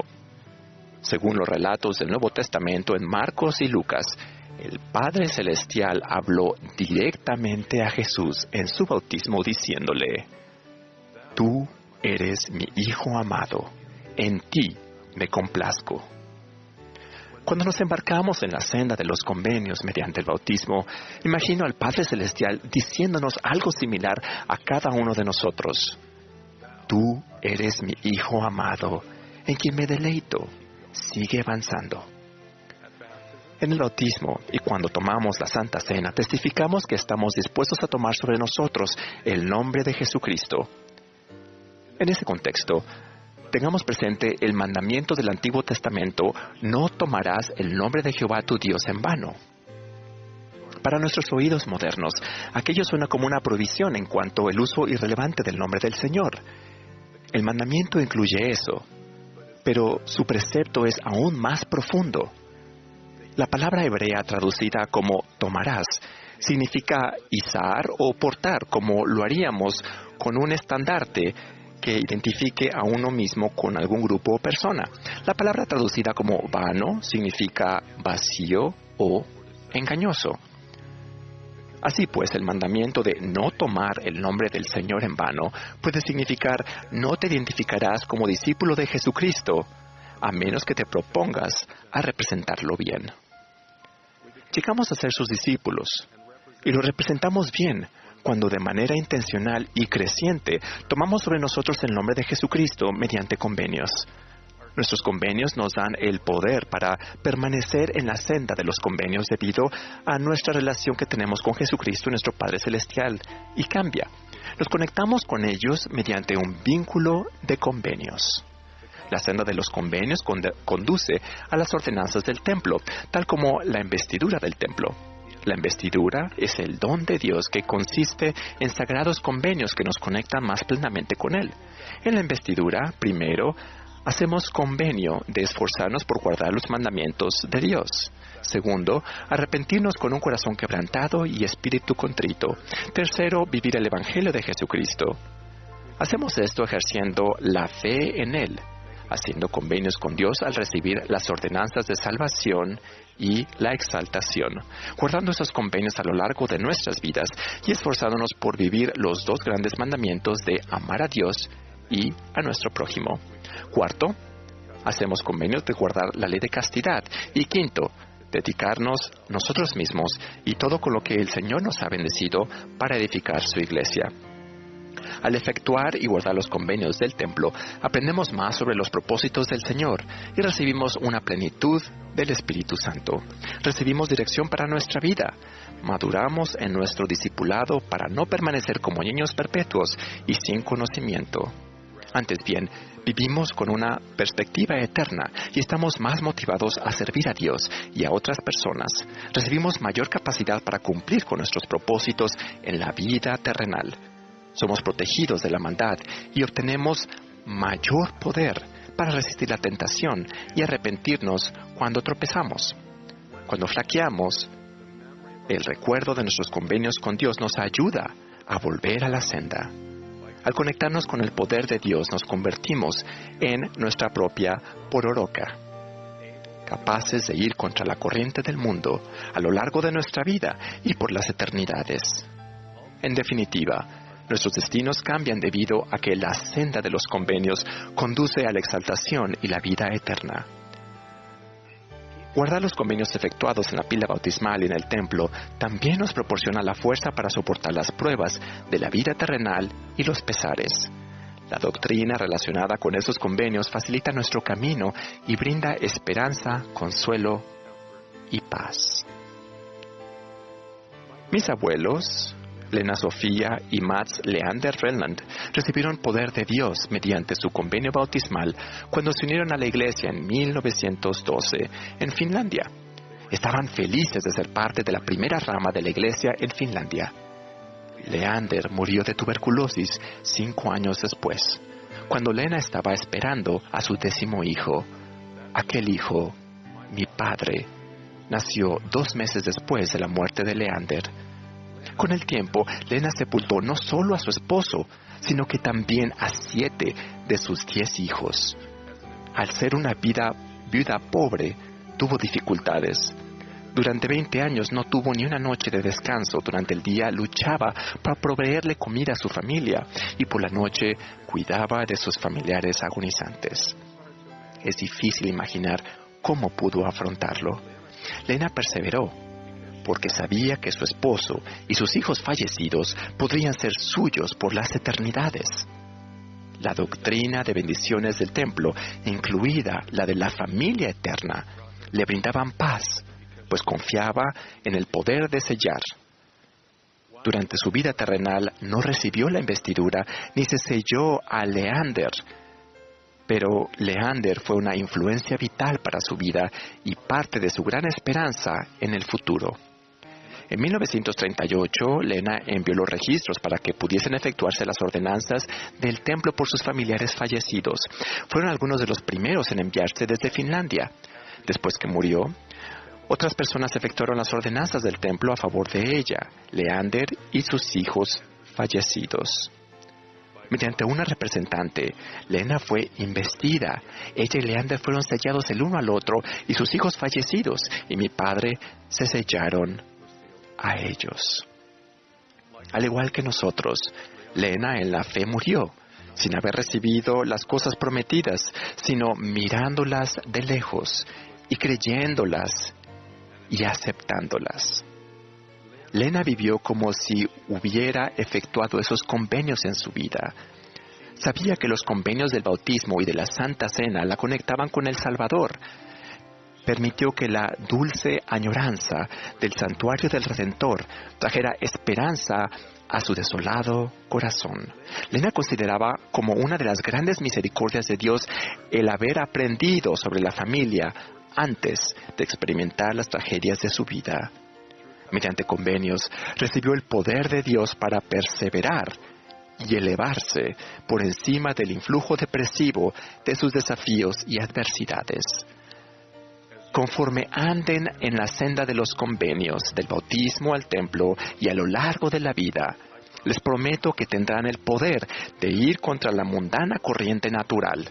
Speaker 4: Según los relatos del Nuevo Testamento en Marcos y Lucas, el Padre Celestial habló directamente a Jesús en su bautismo diciéndole: «Tú eres mi Hijo amado, en ti me complazco». Cuando nos embarcamos en la senda de los convenios mediante el bautismo, imagino al Padre Celestial diciéndonos algo similar a cada uno de nosotros: «Tú eres mi Hijo amado, en quien me deleito. Sigue avanzando». En el bautismo y cuando tomamos la Santa Cena, testificamos que estamos dispuestos a tomar sobre nosotros el nombre de Jesucristo. En ese contexto, tengamos presente el mandamiento del Antiguo Testamento: no tomarás el nombre de Jehová tu Dios en vano. Para nuestros oídos modernos, aquello suena como una prohibición en cuanto al uso irrelevante del nombre del Señor. El mandamiento incluye eso, pero su precepto es aún más profundo. La palabra hebrea traducida como tomarás significa izar o portar, como lo haríamos con un estandarte que identifique a uno mismo con algún grupo o persona. La palabra traducida como vano significa vacío o engañoso. Así pues, el mandamiento de no tomar el nombre del Señor en vano puede significar: no te identificarás como discípulo de Jesucristo, a menos que te propongas a representarlo bien. Llegamos a ser sus discípulos, y lo representamos bien cuando de manera intencional y creciente tomamos sobre nosotros el nombre de Jesucristo mediante convenios. Nuestros convenios nos dan el poder para permanecer en la senda de los convenios debido a nuestra relación que tenemos con Jesucristo, nuestro Padre Celestial, y cambia. Nos conectamos con ellos mediante un vínculo de convenios. La senda de los convenios conduce a las ordenanzas del templo, tal como la investidura del templo. La investidura es el don de Dios que consiste en sagrados convenios que nos conectan más plenamente con Él. En la investidura, primero, hacemos convenio de esforzarnos por guardar los mandamientos de Dios. Segundo, arrepentirnos con un corazón quebrantado y espíritu contrito. Tercero, vivir el Evangelio de Jesucristo. Hacemos esto ejerciendo la fe en Él, haciendo convenios con Dios al recibir las ordenanzas de salvación y la exaltación, guardando esos convenios a lo largo de nuestras vidas y esforzándonos por vivir los dos grandes mandamientos de amar a Dios y a nuestro prójimo. Cuarto, hacemos convenios de guardar la ley de castidad. Y quinto, dedicarnos nosotros mismos y todo con lo que el Señor nos ha bendecido para edificar su iglesia. Al efectuar y guardar los convenios del templo, aprendemos más sobre los propósitos del Señor y recibimos una plenitud del Espíritu Santo. Recibimos dirección para nuestra vida. Maduramos en nuestro discipulado para no permanecer como niños perpetuos y sin conocimiento. Antes bien, vivimos con una perspectiva eterna y estamos más motivados a servir a Dios y a otras personas. Recibimos mayor capacidad para cumplir con nuestros propósitos en la vida terrenal. Somos protegidos de la maldad y obtenemos mayor poder para resistir la tentación y arrepentirnos cuando tropezamos. Cuando flaqueamos, el recuerdo de nuestros convenios con Dios nos ayuda a volver a la senda. Al conectarnos con el poder de Dios, nos convertimos en nuestra propia pororoca, capaces de ir contra la corriente del mundo a lo largo de nuestra vida y por las eternidades. En definitiva, nuestros destinos cambian debido a que la senda de los convenios conduce a la exaltación y la vida eterna. Guardar los convenios efectuados en la pila bautismal y en el templo también nos proporciona la fuerza para soportar las pruebas de la vida terrenal y los pesares. La doctrina relacionada con esos convenios facilita nuestro camino y brinda esperanza, consuelo y paz. Mis abuelos, Lena Sofía y Mats Leander Relland, recibieron poder de Dios mediante su convenio bautismal cuando se unieron a la iglesia en 1912 en Finlandia. Estaban felices de ser parte de la primera rama de la iglesia en Finlandia. Leander murió de tuberculosis 5 años después, cuando Lena estaba esperando a su 10º hijo. Aquel hijo, mi padre, nació 2 meses después de la muerte de Leander. Con el tiempo, Lena sepultó no solo a su esposo, sino que también a 7 de sus 10 hijos. Al ser una viuda pobre, tuvo dificultades. Durante 20 años no tuvo ni una noche de descanso. Durante el día luchaba para proveerle comida a su familia y por la noche cuidaba de sus familiares agonizantes. Es difícil imaginar cómo pudo afrontarlo. Lena perseveró, porque sabía que su esposo y sus hijos fallecidos podrían ser suyos por las eternidades. La doctrina de bendiciones del templo, incluida la de la familia eterna, le brindaban paz, pues confiaba en el poder de sellar. Durante su vida terrenal no recibió la investidura ni se selló a Leander, pero Leander fue una influencia vital para su vida y parte de su gran esperanza en el futuro. En 1938, Lena envió los registros para que pudiesen efectuarse las ordenanzas del templo por sus familiares fallecidos. Fueron algunos de los primeros en enviarse desde Finlandia. Después que murió, otras personas efectuaron las ordenanzas del templo a favor de ella, Leander y sus hijos fallecidos. Mediante una representante, Lena fue investida. Ella y Leander fueron sellados el uno al otro y sus hijos fallecidos, y mi padre se sellaron a ellos. Al igual que nosotros, Lena en la fe murió, sin haber recibido las cosas prometidas, sino mirándolas de lejos y creyéndolas y aceptándolas. Lena vivió como si hubiera efectuado esos convenios en su vida. Sabía que los convenios del bautismo y de la Santa Cena la conectaban con el Salvador. Permitió que la dulce añoranza del santuario del Redentor trajera esperanza a su desolado corazón. Lena consideraba como una de las grandes misericordias de Dios el haber aprendido sobre la familia antes de experimentar las tragedias de su vida. Mediante convenios, recibió el poder de Dios para perseverar y elevarse por encima del influjo depresivo de sus desafíos y adversidades. Conforme anden en la senda de los convenios, del bautismo al templo y a lo largo de la vida, les prometo que tendrán el poder de ir contra la mundana corriente natural,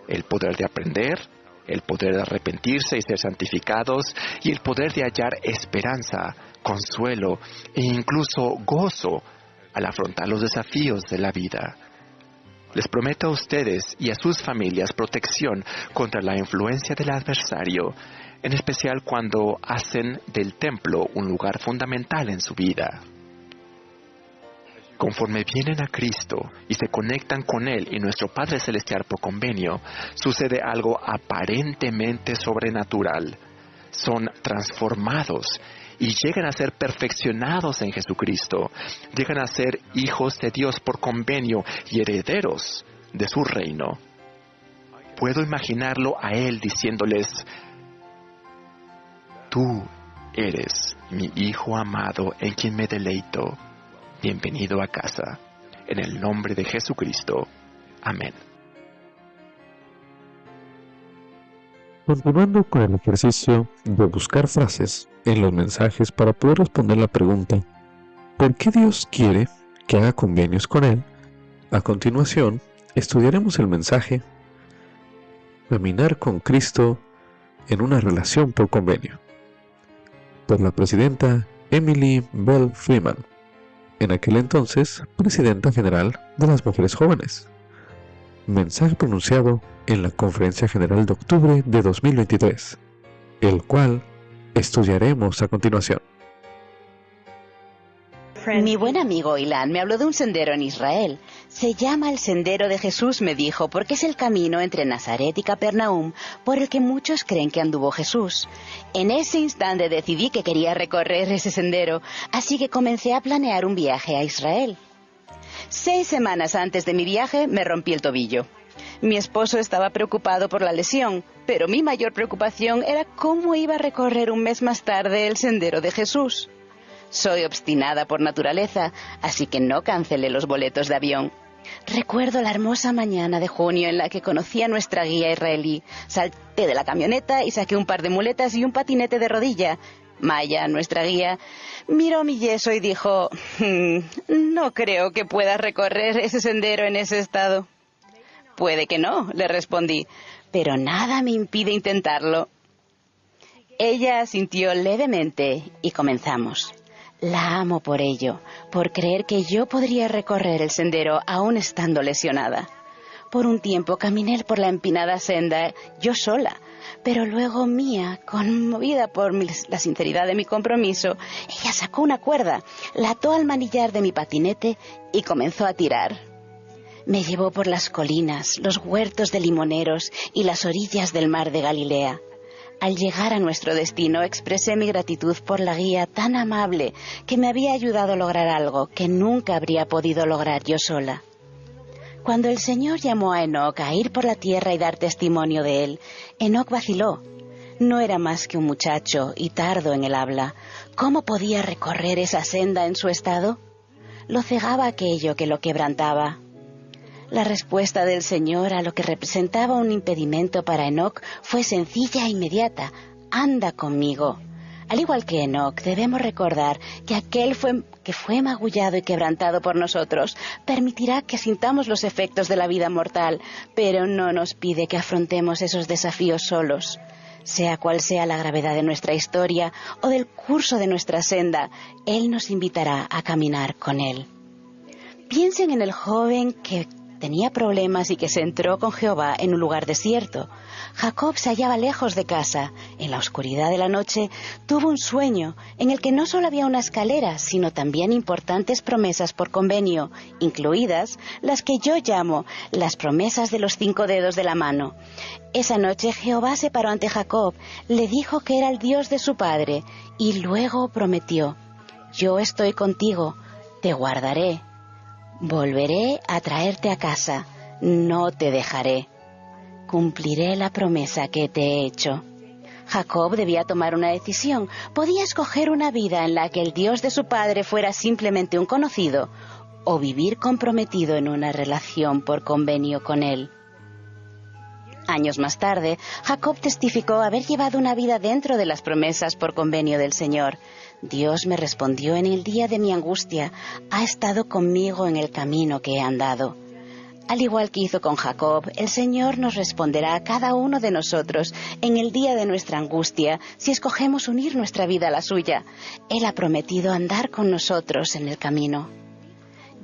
Speaker 4: el poder de aprender, el poder de arrepentirse y ser santificados, y el poder de hallar esperanza, consuelo e incluso gozo al afrontar los desafíos de la vida. Les prometo a ustedes y a sus familias protección contra la influencia del adversario, en especial cuando hacen del templo un lugar fundamental en su vida. Conforme vienen a Cristo y se conectan con Él y nuestro Padre Celestial por convenio, sucede algo aparentemente sobrenatural. Son transformados y llegan a ser perfeccionados en Jesucristo. Llegan a ser hijos de Dios por convenio y herederos de su reino. Puedo imaginarlo a Él diciéndoles: tú eres mi Hijo amado en quien me deleito. Bienvenido a casa. En el nombre de Jesucristo. Amén.
Speaker 1: Continuando con el ejercicio de buscar frases en los mensajes para poder responder la pregunta ¿por qué Dios quiere que haga convenios con Él? A continuación, estudiaremos el mensaje Caminar con Cristo en una relación por convenio, por la presidenta Emily Bell Freeman, en aquel entonces presidenta general de las Mujeres Jóvenes. Mensaje pronunciado en la Conferencia General de octubre de 2023, el cual estudiaremos a continuación.
Speaker 5: Mi buen amigo Ilan me habló de un sendero en Israel. Se llama el Sendero de Jesús, me dijo, porque es el camino entre Nazaret y Capernaum por el que muchos creen que anduvo Jesús. En ese instante decidí que quería recorrer ese sendero, así que comencé a planear un viaje a Israel. 6 semanas antes de mi viaje me rompí el tobillo. Mi esposo estaba preocupado por la lesión, pero mi mayor preocupación era cómo iba a recorrer un mes más tarde el Sendero de Jesús. Soy obstinada por naturaleza, así que no cancelé los boletos de avión. Recuerdo la hermosa mañana de junio en la que conocí a nuestra guía israelí. Salté de la camioneta y saqué un par de muletas y un patinete de rodilla. Maya, nuestra guía, miró mi yeso y dijo, no creo que puedas recorrer ese sendero en ese estado. Puede que no, le respondí, pero nada me impide intentarlo. Ella asintió levemente y comenzamos. La amo por ello, por creer que yo podría recorrer el sendero aún estando lesionada. Por un tiempo caminé por la empinada senda yo sola, pero luego Mía, conmovida por la sinceridad de mi compromiso, ella sacó una cuerda, la ató al manillar de mi patinete y comenzó a tirar. Me llevó por las colinas, los huertos de limoneros y las orillas del mar de Galilea. Al llegar a nuestro destino expresé mi gratitud por la guía tan amable que me había ayudado a lograr algo que nunca habría podido lograr yo sola. Cuando el Señor llamó a Enoc a ir por la tierra y dar testimonio de él, Enoc vaciló. No era más que un muchacho y tardo en el habla. ¿Cómo podía recorrer esa senda en su estado? Lo cegaba aquello que lo quebrantaba. La respuesta del Señor a lo que representaba un impedimento para Enoc fue sencilla e inmediata. Anda conmigo. Al igual que Enoc, debemos recordar que aquel que fue magullado y quebrantado por nosotros permitirá que sintamos los efectos de la vida mortal, pero no nos pide que afrontemos esos desafíos solos. Sea cual sea la gravedad de nuestra historia o del curso de nuestra senda, Él nos invitará a caminar con Él. Piensen en el joven que tenía problemas y que se entró con Jehová en un lugar desierto. Jacob se hallaba lejos de casa. En la oscuridad de la noche tuvo un sueño en el que no solo había una escalera, sino también importantes promesas por convenio, incluidas las que yo llamo las promesas de los 5 dedos de la mano. Esa noche Jehová se paró ante Jacob, le dijo que era el Dios de su padre y luego prometió: yo estoy contigo, te guardaré. Volveré a traerte a casa, no te dejaré. Cumpliré la promesa que te he hecho. Jacob debía tomar una decisión. Podía escoger una vida en la que el Dios de su padre fuera simplemente un conocido, o vivir comprometido en una relación por convenio con él. Años más tarde, Jacob testificó haber llevado una vida dentro de las promesas por convenio del Señor. Dios me respondió en el día de mi angustia, ha estado conmigo en el camino que he andado. Al igual que hizo con Jacob, el Señor nos responderá a cada uno de nosotros en el día de nuestra angustia si escogemos unir nuestra vida a la suya. Él ha prometido andar con nosotros en el camino.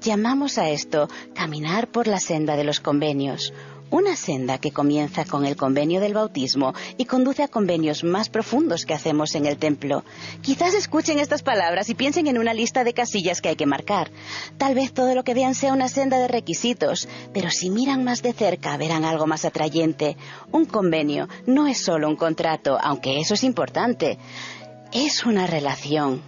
Speaker 5: Llamamos a esto caminar por la senda de los convenios. Una senda que comienza con el convenio del bautismo y conduce a convenios más profundos que hacemos en el templo. Quizás escuchen estas palabras y piensen en una lista de casillas que hay que marcar. Tal vez todo lo que vean sea una senda de requisitos, pero si miran más de cerca verán algo más atrayente. Un convenio no es solo un contrato, aunque eso es importante. Es una relación.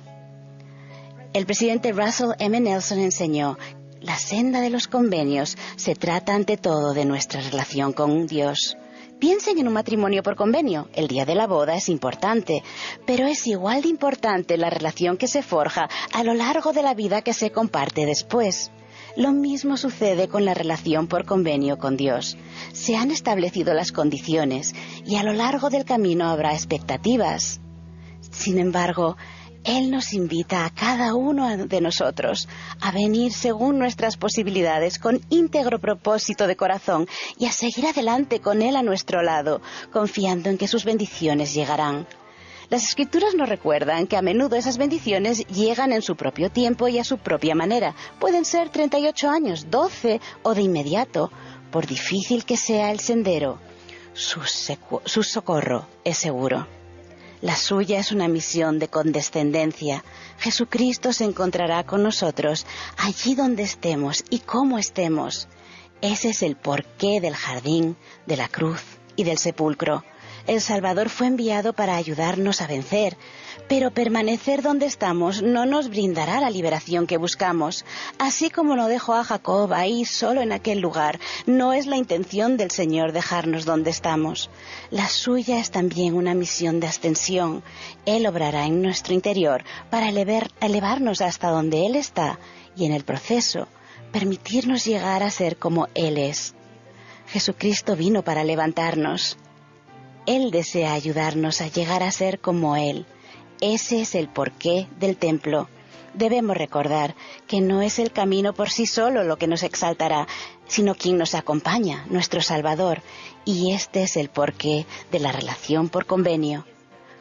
Speaker 5: El presidente Russell M. Nelson enseñó: la senda de los convenios se trata ante todo de nuestra relación con Dios. Piensen en un matrimonio por convenio. El día de la boda es importante, pero es igual de importante la relación que se forja a lo largo de la vida que se comparte después. Lo mismo sucede con la relación por convenio con Dios. Se han establecido las condiciones y a lo largo del camino habrá expectativas. Sin embargo, Él nos invita a cada uno de nosotros a venir según nuestras posibilidades con íntegro propósito de corazón y a seguir adelante con Él a nuestro lado, confiando en que sus bendiciones llegarán. Las Escrituras nos recuerdan que a menudo esas bendiciones llegan en su propio tiempo y a su propia manera. Pueden ser 38 años, 12 o de inmediato. Por difícil que sea el sendero, su socorro es seguro. La suya es una misión de condescendencia. Jesucristo se encontrará con nosotros allí donde estemos y cómo estemos. Ese es el porqué del jardín, de la cruz y del sepulcro. El Salvador fue enviado para ayudarnos a vencer, pero permanecer donde estamos no nos brindará la liberación que buscamos. Así como no dejó a Jacob ahí solo en aquel lugar, no es la intención del Señor dejarnos donde estamos. La suya es también una misión de ascensión. Él obrará en nuestro interior para elevarnos hasta donde Él está y en el proceso permitirnos llegar a ser como Él es. Jesucristo vino para levantarnos. Él desea ayudarnos a llegar a ser como Él. Ese es el porqué del templo. Debemos recordar que no es el camino por sí solo lo que nos exaltará, sino quien nos acompaña, nuestro Salvador. Y este es el porqué de la relación por convenio.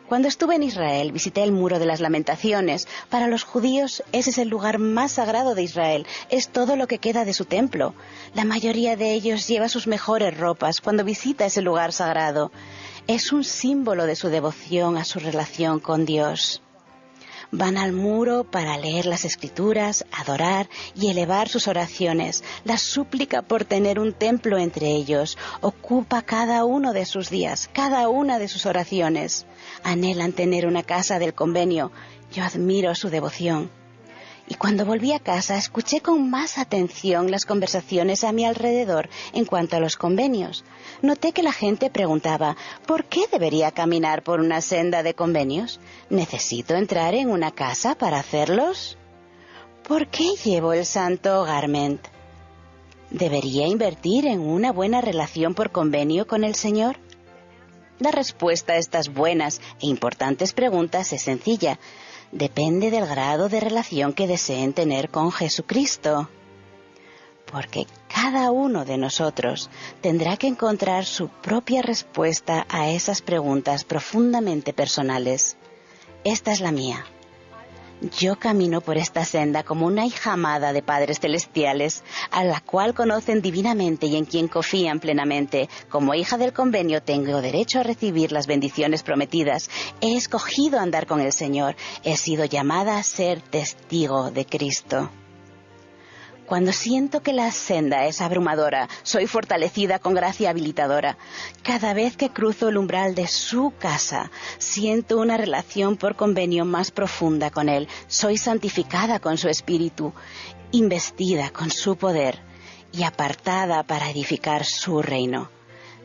Speaker 5: Cuando estuve en Israel, visité el Muro de las Lamentaciones. Para los judíos, ese es el lugar más sagrado de Israel. Es todo lo que queda de su templo. La mayoría de ellos lleva sus mejores ropas cuando visita ese lugar sagrado. Es un símbolo de su devoción a su relación con Dios. Van al muro para leer las Escrituras, adorar y elevar sus oraciones. La súplica por tener un templo entre ellos ocupa cada uno de sus días, cada una de sus oraciones. Anhelan tener una casa del convenio. Yo admiro su devoción. Y cuando volví a casa, escuché con más atención las conversaciones a mi alrededor en cuanto a los convenios. Noté que la gente preguntaba, ¿por qué debería caminar por una senda de convenios? ¿Necesito entrar en una casa para hacerlos? ¿Por qué llevo el santo garment? ¿Debería invertir en una buena relación por convenio con el Señor? La respuesta a estas buenas e importantes preguntas es sencilla. Depende del grado de relación que deseen tener con Jesucristo. Porque cada uno de nosotros tendrá que encontrar su propia respuesta a esas preguntas profundamente personales. Esta es la mía. Yo camino por esta senda como una hija amada de padres celestiales, a la cual conocen divinamente y en quien confían plenamente. Como hija del convenio tengo derecho a recibir las bendiciones prometidas. He escogido andar con el Señor. He sido llamada a ser testigo de Cristo. Cuando siento que la senda es abrumadora, soy fortalecida con gracia habilitadora. Cada vez que cruzo el umbral de su casa, siento una relación por convenio más profunda con Él. Soy santificada con su Espíritu, investida con su poder y apartada para edificar su reino.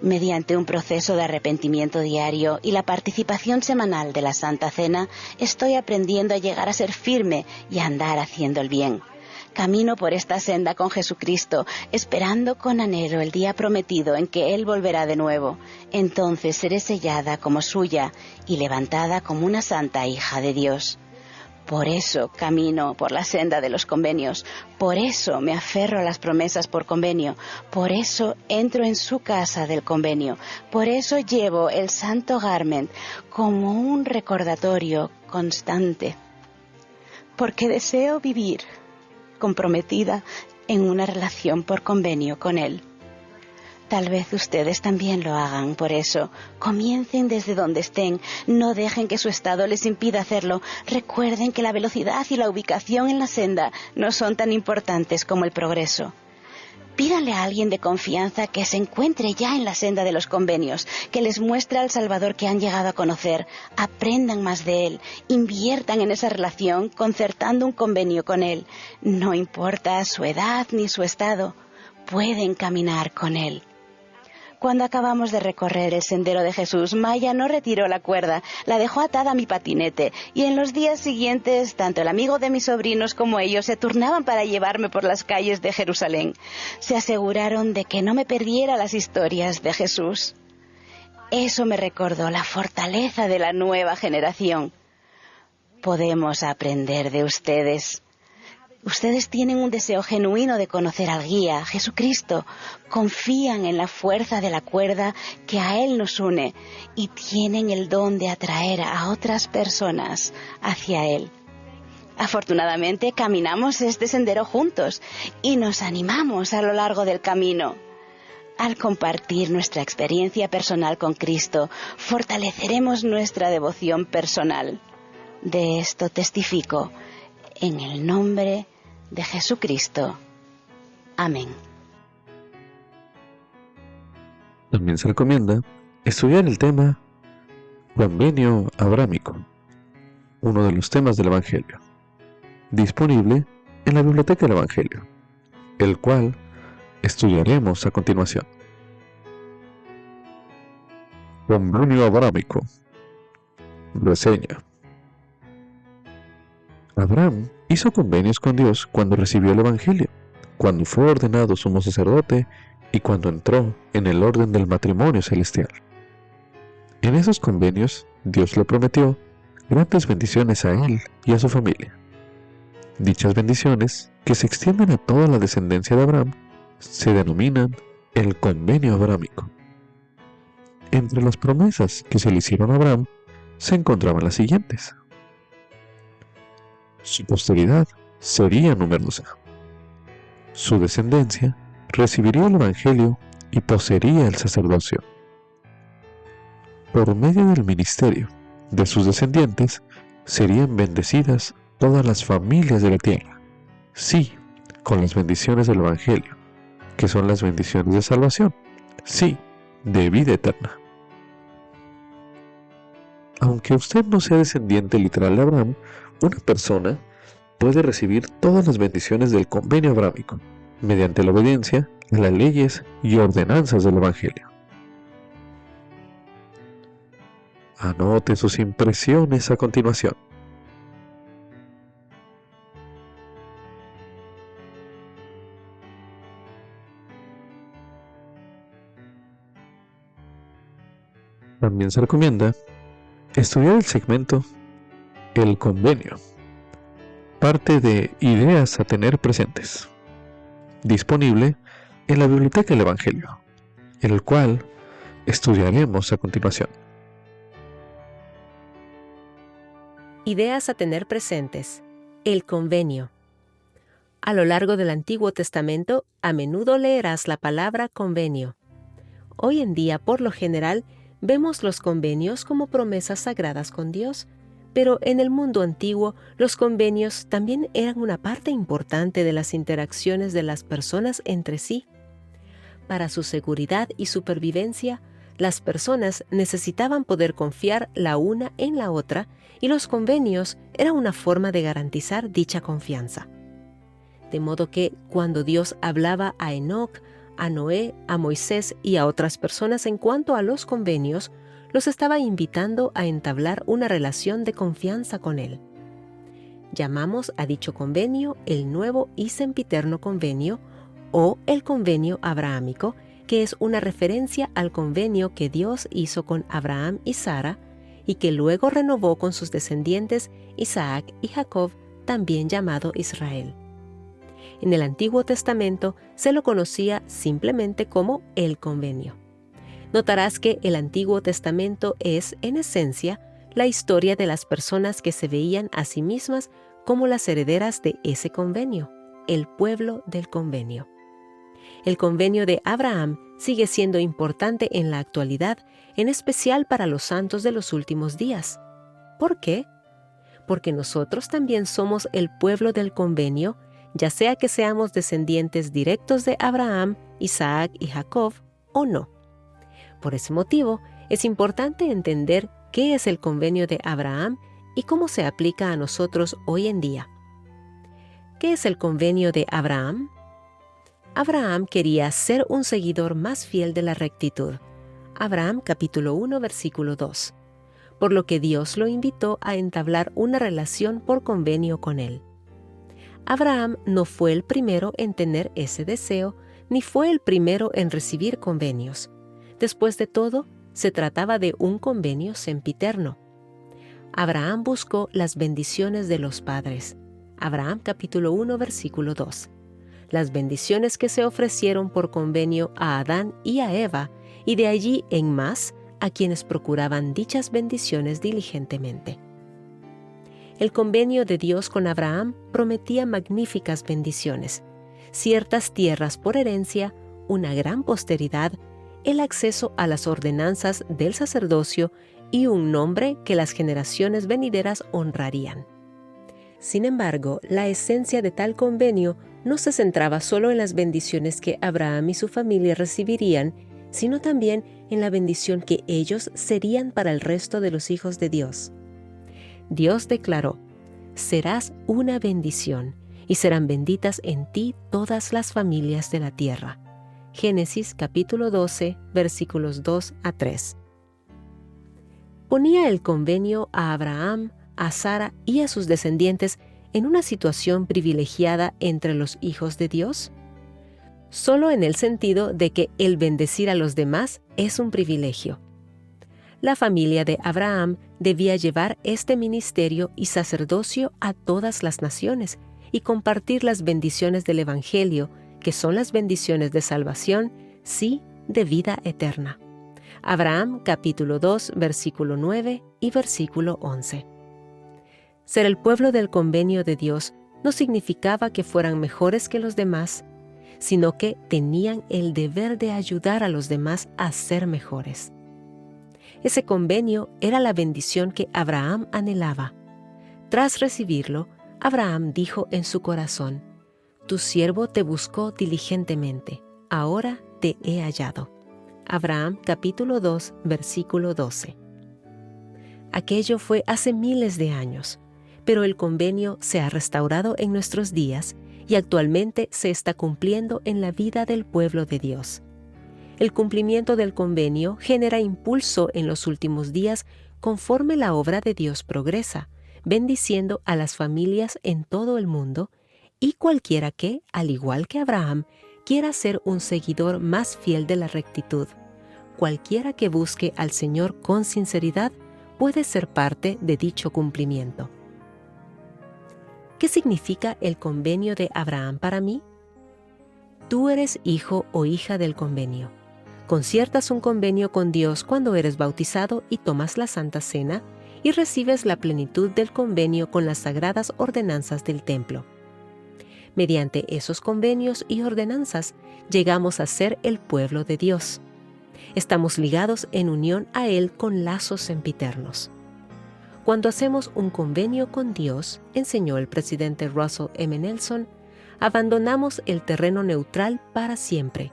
Speaker 5: Mediante un proceso de arrepentimiento diario y la participación semanal de la Santa Cena, estoy aprendiendo a llegar a ser firme y a andar haciendo el bien. Camino por esta senda con Jesucristo, esperando con anhelo el día prometido en que Él volverá de nuevo. Entonces seré sellada como suya y levantada como una santa hija de Dios. Por eso camino por la senda de los convenios, por eso me aferro a las promesas por convenio, por eso entro en su casa del convenio, por eso llevo el santo garment como un recordatorio constante, porque deseo vivir comprometida en una relación por convenio con Él. Tal vez ustedes también lo hagan, por eso, comiencen desde donde estén, no dejen que su estado les impida hacerlo. Recuerden que la velocidad y la ubicación en la senda no son tan importantes como el progreso. Pídanle a alguien de confianza que se encuentre ya en la senda de los convenios, que les muestre al Salvador que han llegado a conocer. Aprendan más de Él, inviertan en esa relación concertando un convenio con Él. No importa su edad ni su estado, pueden caminar con Él. Cuando acabamos de recorrer el sendero de Jesús, Maya no retiró la cuerda, la dejó atada a mi patinete, y en los días siguientes, tanto el amigo de mis sobrinos como ellos se turnaban para llevarme por las calles de Jerusalén. Se aseguraron de que no me perdiera las historias de Jesús. Eso me recordó la fortaleza de la nueva generación. Podemos aprender de ustedes. Ustedes tienen un deseo genuino de conocer al guía, Jesucristo. Confían en la fuerza de la cuerda que a Él nos une y tienen el don de atraer a otras personas hacia Él. Afortunadamente, caminamos este sendero juntos y nos animamos a lo largo del camino. Al compartir nuestra experiencia personal con Cristo, fortaleceremos nuestra devoción personal. De esto testifico en el nombre de Jesucristo. Amén.
Speaker 1: También se recomienda estudiar el tema Convenio Abrámico, uno de los temas del Evangelio, disponible en la Biblioteca del Evangelio, el cual estudiaremos a continuación. Convenio Abrámico. Reseña. Abraham hizo convenios con Dios cuando recibió el Evangelio, cuando fue ordenado sumo sacerdote y cuando entró en el orden del matrimonio celestial. En esos convenios, Dios le prometió grandes bendiciones a él y a su familia. Dichas bendiciones, que se extienden a toda la descendencia de Abraham, se denominan el convenio abrámico. Entre las promesas que se le hicieron a Abraham se encontraban las siguientes. Su posteridad sería numerosa. Su descendencia recibiría el Evangelio y poseería el sacerdocio. Por medio del ministerio de sus descendientes serían bendecidas todas las familias de la tierra. Sí, con las bendiciones del Evangelio, que son las bendiciones de salvación. Sí, de vida eterna. Aunque usted no sea descendiente literal de Abraham, una persona puede recibir todas las bendiciones del convenio abrámico mediante la obediencia a las leyes y ordenanzas del Evangelio. Anote sus impresiones a continuación. También se recomienda estudiar el segmento El Convenio, parte de Ideas a tener presentes, disponible en la Biblioteca del Evangelio, el cual estudiaremos a continuación.
Speaker 6: Ideas a tener presentes. El Convenio. A lo largo del Antiguo Testamento, a menudo leerás la palabra convenio. Hoy en día, por lo general, vemos los convenios como promesas sagradas con Dios, pero en el mundo antiguo los convenios también eran una parte importante de las interacciones de las personas entre sí. Para su seguridad y supervivencia, las personas necesitaban poder confiar la una en la otra y los convenios eran una forma de garantizar dicha confianza. De modo que cuando Dios hablaba a Enoc, a Noé, a Moisés y a otras personas en cuanto a los convenios, los estaba invitando a entablar una relación de confianza con Él. Llamamos a dicho convenio el Nuevo y Sempiterno Convenio o el Convenio Abrahámico, que es una referencia al convenio que Dios hizo con Abraham y Sara y que luego renovó con sus descendientes Isaac y Jacob, también llamado Israel. En el Antiguo Testamento se lo conocía simplemente como el convenio. Notarás que el Antiguo Testamento es, en esencia, la historia de las personas que se veían a sí mismas como las herederas de ese convenio, el pueblo del convenio. El convenio de Abraham sigue siendo importante en la actualidad, en especial para los santos de los últimos días. ¿Por qué? Porque nosotros también somos el pueblo del convenio, ya sea que seamos descendientes directos de Abraham, Isaac y Jacob o no. Por ese motivo, es importante entender qué es el convenio de Abraham y cómo se aplica a nosotros hoy en día. ¿Qué es el convenio de Abraham? Abraham quería ser un seguidor más fiel de la rectitud. Abraham capítulo 1 versículo 2. Por lo que Dios lo invitó a entablar una relación por convenio con él. Abraham no fue el primero en tener ese deseo, ni fue el primero en recibir convenios. Después de todo, se trataba de un convenio sempiterno. Abraham buscó las bendiciones de los padres. Abraham capítulo 1 versículo 2. Las bendiciones que se ofrecieron por convenio a Adán y a Eva, y de allí en más a quienes procuraban dichas bendiciones diligentemente. El convenio de Dios con Abraham prometía magníficas bendiciones, ciertas tierras por herencia, una gran posteridad, el acceso a las ordenanzas del sacerdocio y un nombre que las generaciones venideras honrarían. Sin embargo, la esencia de tal convenio no se centraba solo en las bendiciones que Abraham y su familia recibirían, sino también en la bendición que ellos serían para el resto de los hijos de Dios. Dios declaró: «Serás una bendición, y serán benditas en ti todas las familias de la tierra». Génesis capítulo 12, versículos 2 a 3. Ponía el convenio a Abraham, a Sara y a sus descendientes en una situación privilegiada entre los hijos de Dios? Solo en el sentido de que el bendecir a los demás es un privilegio. La familia de Abraham debía llevar este ministerio y sacerdocio a todas las naciones y compartir las bendiciones del Evangelio, que son las bendiciones de salvación, sí, de vida eterna. Abraham capítulo 2, versículo 9 y versículo 11. Ser el pueblo del convenio de Dios no significaba que fueran mejores que los demás, sino que tenían el deber de ayudar a los demás a ser mejores. Ese convenio era la bendición que Abraham anhelaba. Tras recibirlo, Abraham dijo en su corazón: «Tu siervo te buscó diligentemente, ahora te he hallado». Abraham capítulo 2, versículo 12. Aquello fue hace miles de años, pero el convenio se ha restaurado en nuestros días y actualmente se está cumpliendo en la vida del pueblo de Dios. El cumplimiento del convenio genera impulso en los últimos días conforme la obra de Dios progresa, bendiciendo a las familias en todo el mundo, y cualquiera que, al igual que Abraham, quiera ser un seguidor más fiel de la rectitud. Cualquiera que busque al Señor con sinceridad puede ser parte de dicho cumplimiento. ¿Qué significa el convenio de Abraham para mí? Tú eres hijo o hija del convenio. Conciertas un convenio con Dios cuando eres bautizado y tomas la Santa Cena y recibes la plenitud del convenio con las sagradas ordenanzas del templo. Mediante esos convenios y ordenanzas llegamos a ser el pueblo de Dios. Estamos ligados en unión a Él con lazos sempiternos. Cuando hacemos un convenio con Dios, enseñó el presidente Russell M. Nelson, abandonamos el terreno neutral para siempre.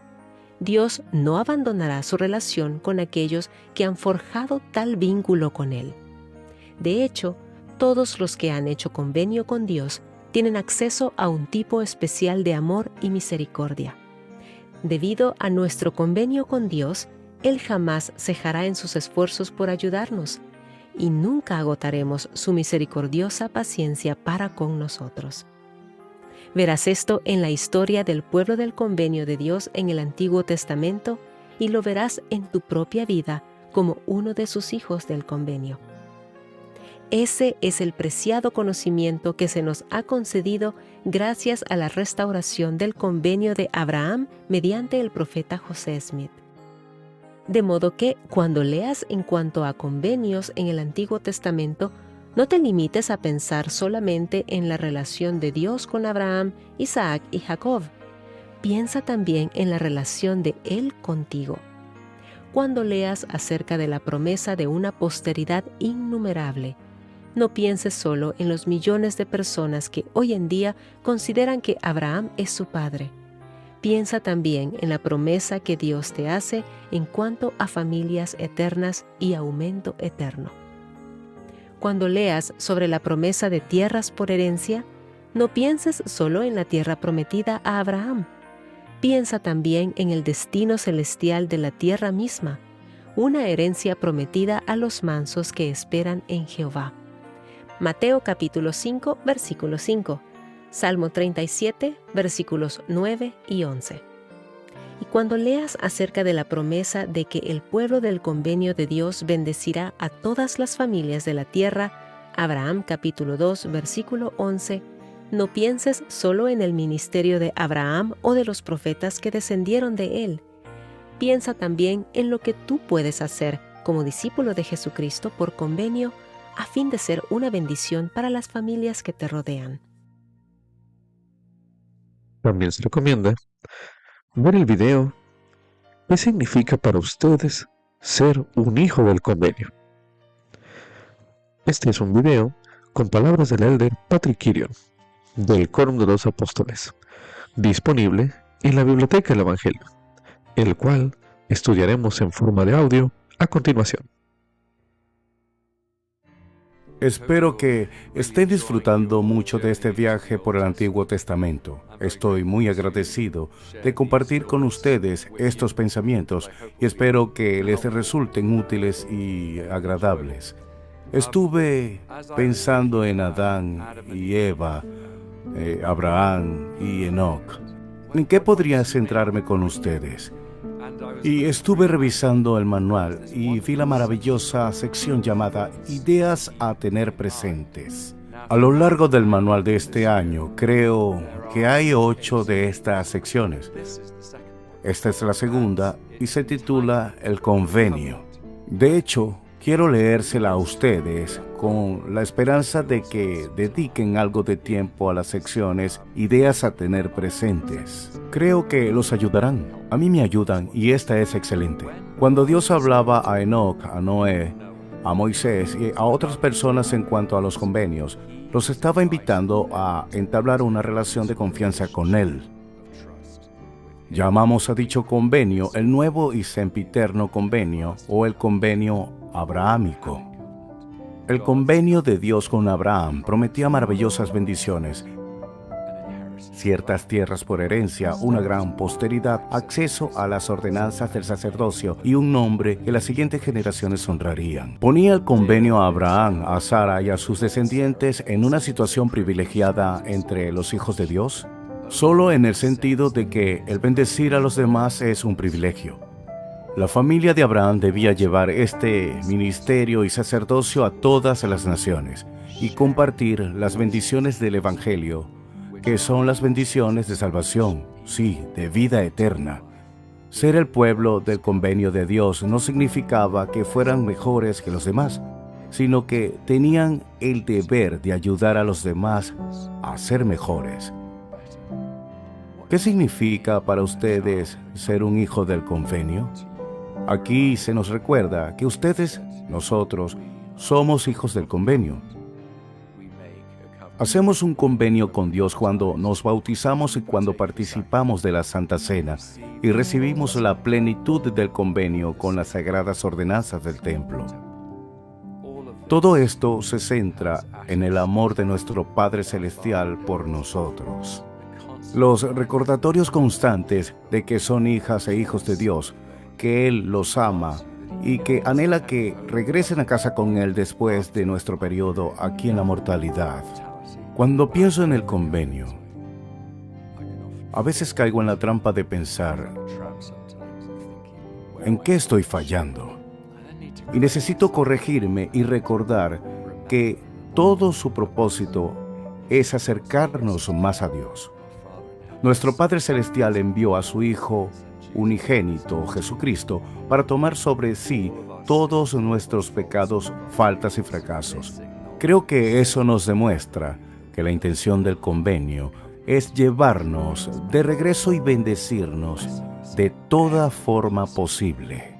Speaker 6: Dios no abandonará su relación con aquellos que han forjado tal vínculo con Él. De hecho, todos los que han hecho convenio con Dios tienen acceso a un tipo especial de amor y misericordia. Debido a nuestro convenio con Dios, Él jamás cejará en sus esfuerzos por ayudarnos, y nunca agotaremos su misericordiosa paciencia para con nosotros. Verás esto en la historia del pueblo del convenio de Dios en el Antiguo Testamento y lo verás en tu propia vida como uno de sus hijos del convenio. Ese es el preciado conocimiento que se nos ha concedido gracias a la restauración del convenio de Abraham mediante el profeta José Smith. De modo que, cuando leas en cuanto a convenios en el Antiguo Testamento, no te limites a pensar solamente en la relación de Dios con Abraham, Isaac y Jacob. Piensa también en la relación de Él contigo. Cuando leas acerca de la promesa de una posteridad innumerable, no pienses solo en los millones de personas que hoy en día consideran que Abraham es su padre. Piensa también en la promesa que Dios te hace en cuanto a familias eternas y aumento eterno. Cuando leas sobre la promesa de tierras por herencia, no pienses solo en la tierra prometida a Abraham. piensa también en el destino celestial de la tierra misma, una herencia prometida a los mansos que esperan en Jehová. Mateo capítulo 5, versículo 5, Salmo 37, versículos 9 y 11. Y cuando leas acerca de la promesa de que el pueblo del convenio de Dios bendecirá a todas las familias de la tierra, Abraham capítulo 2, versículo 11, no pienses solo en el ministerio de Abraham o de los profetas que descendieron de él. Piensa también en lo que tú puedes hacer como discípulo de Jesucristo por convenio a fin de ser una bendición para las familias que te rodean.
Speaker 1: También se recomienda ver el video ¿Qué significa para ustedes ser un hijo del convenio? Este es un video con palabras del elder Patrick Kirion del Quórum de los Apóstoles, disponible en la Biblioteca del Evangelio, el cual estudiaremos en forma de audio a continuación.
Speaker 7: Espero que estén disfrutando mucho de este viaje por el Antiguo Testamento. Estoy muy agradecido de compartir con ustedes estos pensamientos y espero que les resulten útiles y agradables. Estuve pensando en Adán y Eva, Abraham y Enoc. ¿En qué podría centrarme con ustedes? Y estuve revisando el manual y vi la maravillosa sección llamada Ideas a tener presentes. A lo largo del manual de este año, creo que hay 8 de estas secciones. Esta es la segunda y se titula El Convenio. De hecho, quiero leérsela a ustedes con la esperanza de que dediquen algo de tiempo a las secciones Ideas a tener presentes. Creo que los ayudarán. A mí me ayudan y esta es excelente. Cuando Dios hablaba a Enoc, a Noé, a Moisés y a otras personas en cuanto a los convenios, los estaba invitando a entablar una relación de confianza con Él. Llamamos a dicho convenio el nuevo y sempiterno convenio o el convenio abrahámico. El convenio de Dios con Abraham prometía maravillosas bendiciones, ciertas tierras por herencia, una gran posteridad, acceso a las ordenanzas del sacerdocio y un nombre que las siguientes generaciones honrarían. Ponía el convenio a Abraham, a Sara y a sus descendientes en una situación privilegiada entre los hijos de Dios, solo en el sentido de que el bendecir a los demás es un privilegio. La familia de Abraham debía llevar este ministerio y sacerdocio a todas las naciones y compartir las bendiciones del Evangelio, que son las bendiciones de salvación, sí, de vida eterna. Ser el pueblo del convenio de Dios no significaba que fueran mejores que los demás, sino que tenían el deber de ayudar a los demás a ser mejores. ¿Qué significa para ustedes ser un hijo del convenio? Aquí se nos recuerda que ustedes, nosotros, somos hijos del convenio. Hacemos un convenio con Dios cuando nos bautizamos y cuando participamos de la Santa Cena y recibimos la plenitud del convenio con las sagradas ordenanzas del templo. Todo esto se centra en el amor de nuestro Padre Celestial por nosotros. Los recordatorios constantes de que son hijas e hijos de Dios, que Él los ama y que anhela que regresen a casa con Él después de nuestro periodo aquí en la mortalidad. Cuando pienso en el convenio, a veces caigo en la trampa de pensar, ¿en qué estoy fallando? Y necesito corregirme y recordar que todo su propósito es acercarnos más a Dios. Nuestro Padre Celestial envió a su Hijo unigénito, Jesucristo, para tomar sobre sí todos nuestros pecados, faltas y fracasos. Creo que eso nos demuestra que la intención del convenio es llevarnos de regreso y bendecirnos de toda forma posible.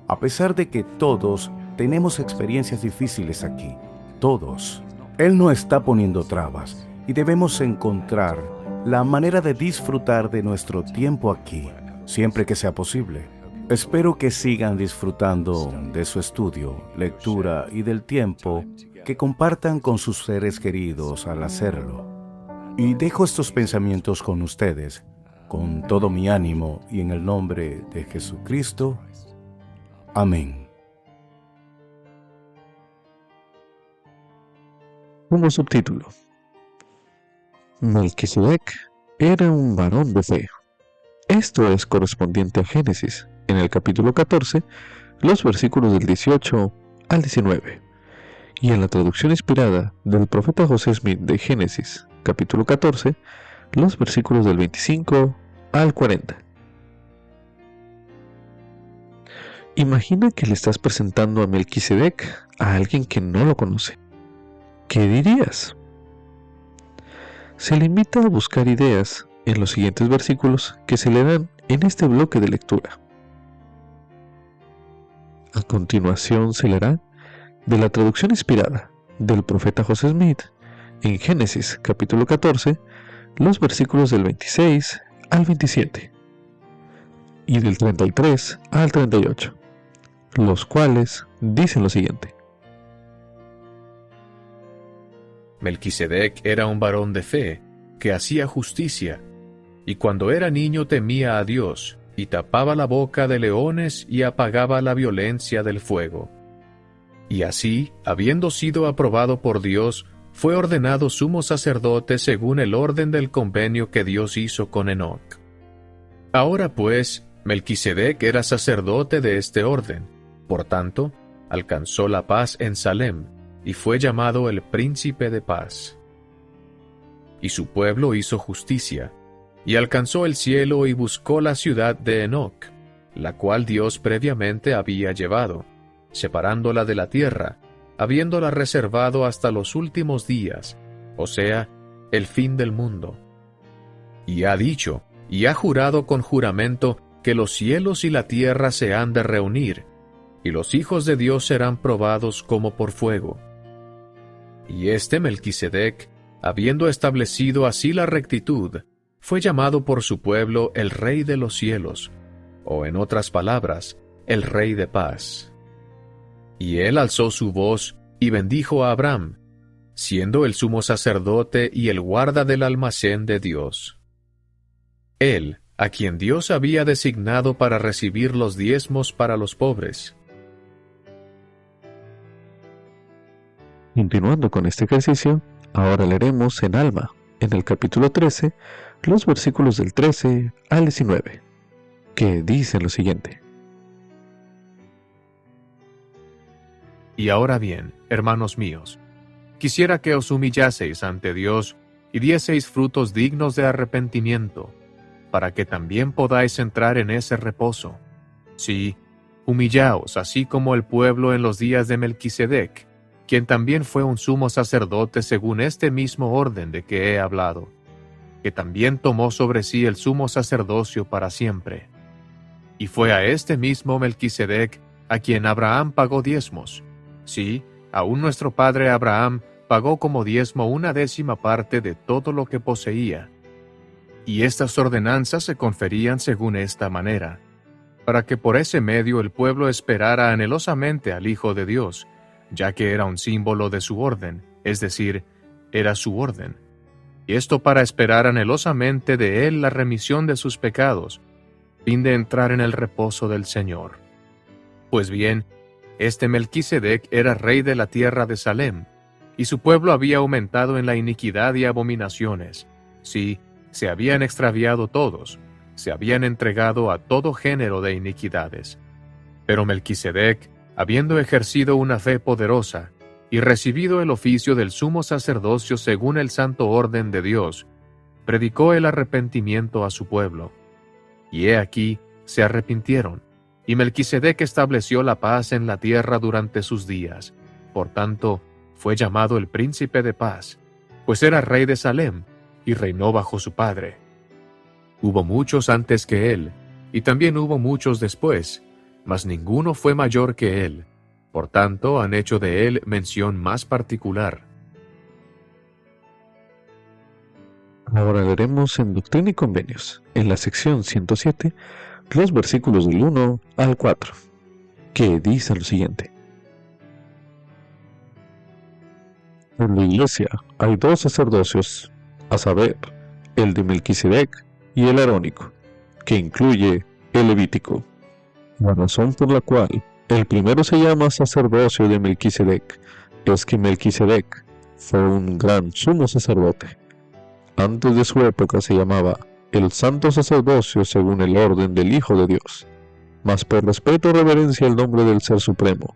Speaker 7: A pesar de que todos tenemos experiencias difíciles aquí, todos, Él no está poniendo trabas y debemos encontrar la manera de disfrutar de nuestro tiempo aquí, siempre que sea posible. Espero que sigan disfrutando de su estudio, lectura y del tiempo que compartan con sus seres queridos al hacerlo. Y dejo estos pensamientos con ustedes, con todo mi ánimo y en el nombre de Jesucristo. Amén.
Speaker 1: Como subtítulo: Melquisedec era un varón de fe. Esto es correspondiente a Génesis, en el capítulo 14, los versículos del 18 al 19, y en la traducción inspirada del profeta José Smith de Génesis, capítulo 14, los versículos del 25 al 40. Imagina que le estás presentando a Melquisedec a alguien que no lo conoce. ¿Qué dirías? Se le invita a buscar ideas en los siguientes versículos que se le dan en este bloque de lectura. A continuación se leerá de la traducción inspirada del profeta José Smith en Génesis capítulo 14, los versículos del 26 al 27 y del 33 al 38, los cuales dicen lo siguiente.
Speaker 8: Melquisedec era un varón de fe, que hacía justicia, y cuando era niño temía a Dios, y tapaba la boca de leones y apagaba la violencia del fuego. Y así, habiendo sido aprobado por Dios, fue ordenado sumo sacerdote según el orden del convenio que Dios hizo con Enoc. Ahora pues, Melquisedec era sacerdote de este orden, por tanto, alcanzó la paz en Salem, y fue llamado el príncipe de paz. Y su pueblo hizo justicia, y alcanzó el cielo y buscó la ciudad de Enoc, la cual Dios previamente había llevado, separándola de la tierra, habiéndola reservado hasta los últimos días, o sea, el fin del mundo. Y ha dicho, y ha jurado con juramento, que los cielos y la tierra se han de reunir, y los hijos de Dios serán probados como por fuego. Y este Melquisedec, habiendo establecido así la rectitud, fue llamado por su pueblo el Rey de los cielos, o en otras palabras, el Rey de paz. Y él alzó su voz y bendijo a Abraham, siendo el sumo sacerdote y el guarda del almacén de Dios. Él, a quien Dios había designado para recibir los diezmos para los pobres.
Speaker 1: Continuando con este ejercicio, ahora leeremos en Alma, en el capítulo 13, los versículos del 13 al 19, que dicen lo siguiente.
Speaker 8: Y ahora bien, hermanos míos, quisiera que os humillaseis ante Dios y dieseis frutos dignos de arrepentimiento, para que también podáis entrar en ese reposo. Sí, humillaos así como el pueblo en los días de Melquisedec, quien también fue un sumo sacerdote según este mismo orden de que he hablado, que también tomó sobre sí el sumo sacerdocio para siempre. Y fue a este mismo Melquisedec a quien Abraham pagó diezmos. Sí, aún nuestro padre Abraham pagó como diezmo 1/10 parte de todo lo que poseía. Y estas ordenanzas se conferían según esta manera, para que por ese medio el pueblo esperara anhelosamente al Hijo de Dios, ya que era un símbolo de su orden, es decir, era su orden. Y esto para esperar anhelosamente de él la remisión de sus pecados, fin de entrar en el reposo del Señor. Pues bien, este Melquisedec era rey de la tierra de Salem, y su pueblo había aumentado en la iniquidad y abominaciones. Sí, se habían extraviado todos, se habían entregado a todo género de iniquidades. Pero Melquisedec, habiendo ejercido una fe poderosa, y recibido el oficio del sumo sacerdocio según el santo orden de Dios, predicó el arrepentimiento a su pueblo. Y he aquí, se arrepintieron, y Melquisedec estableció la paz en la tierra durante sus días. Por tanto, fue llamado el príncipe de paz, pues era rey de Salem, y reinó bajo su padre. Hubo muchos antes que él, y también hubo muchos después, mas ninguno fue mayor que él. Por tanto, han hecho de él mención más particular.
Speaker 1: Ahora leeremos en Doctrina y Convenios, en la sección 107, los versículos del 1 al 4, que dicen lo siguiente. En la iglesia hay 2 sacerdocios, a saber, el de Melquisedec y el arónico, que incluye el levítico. La razón por la cual el primero se llama sacerdocio de Melquisedec es que Melquisedec fue un gran sumo sacerdote. Antes de su época se llamaba el santo sacerdocio según el orden del Hijo de Dios, mas por respeto y reverencia al nombre del Ser Supremo,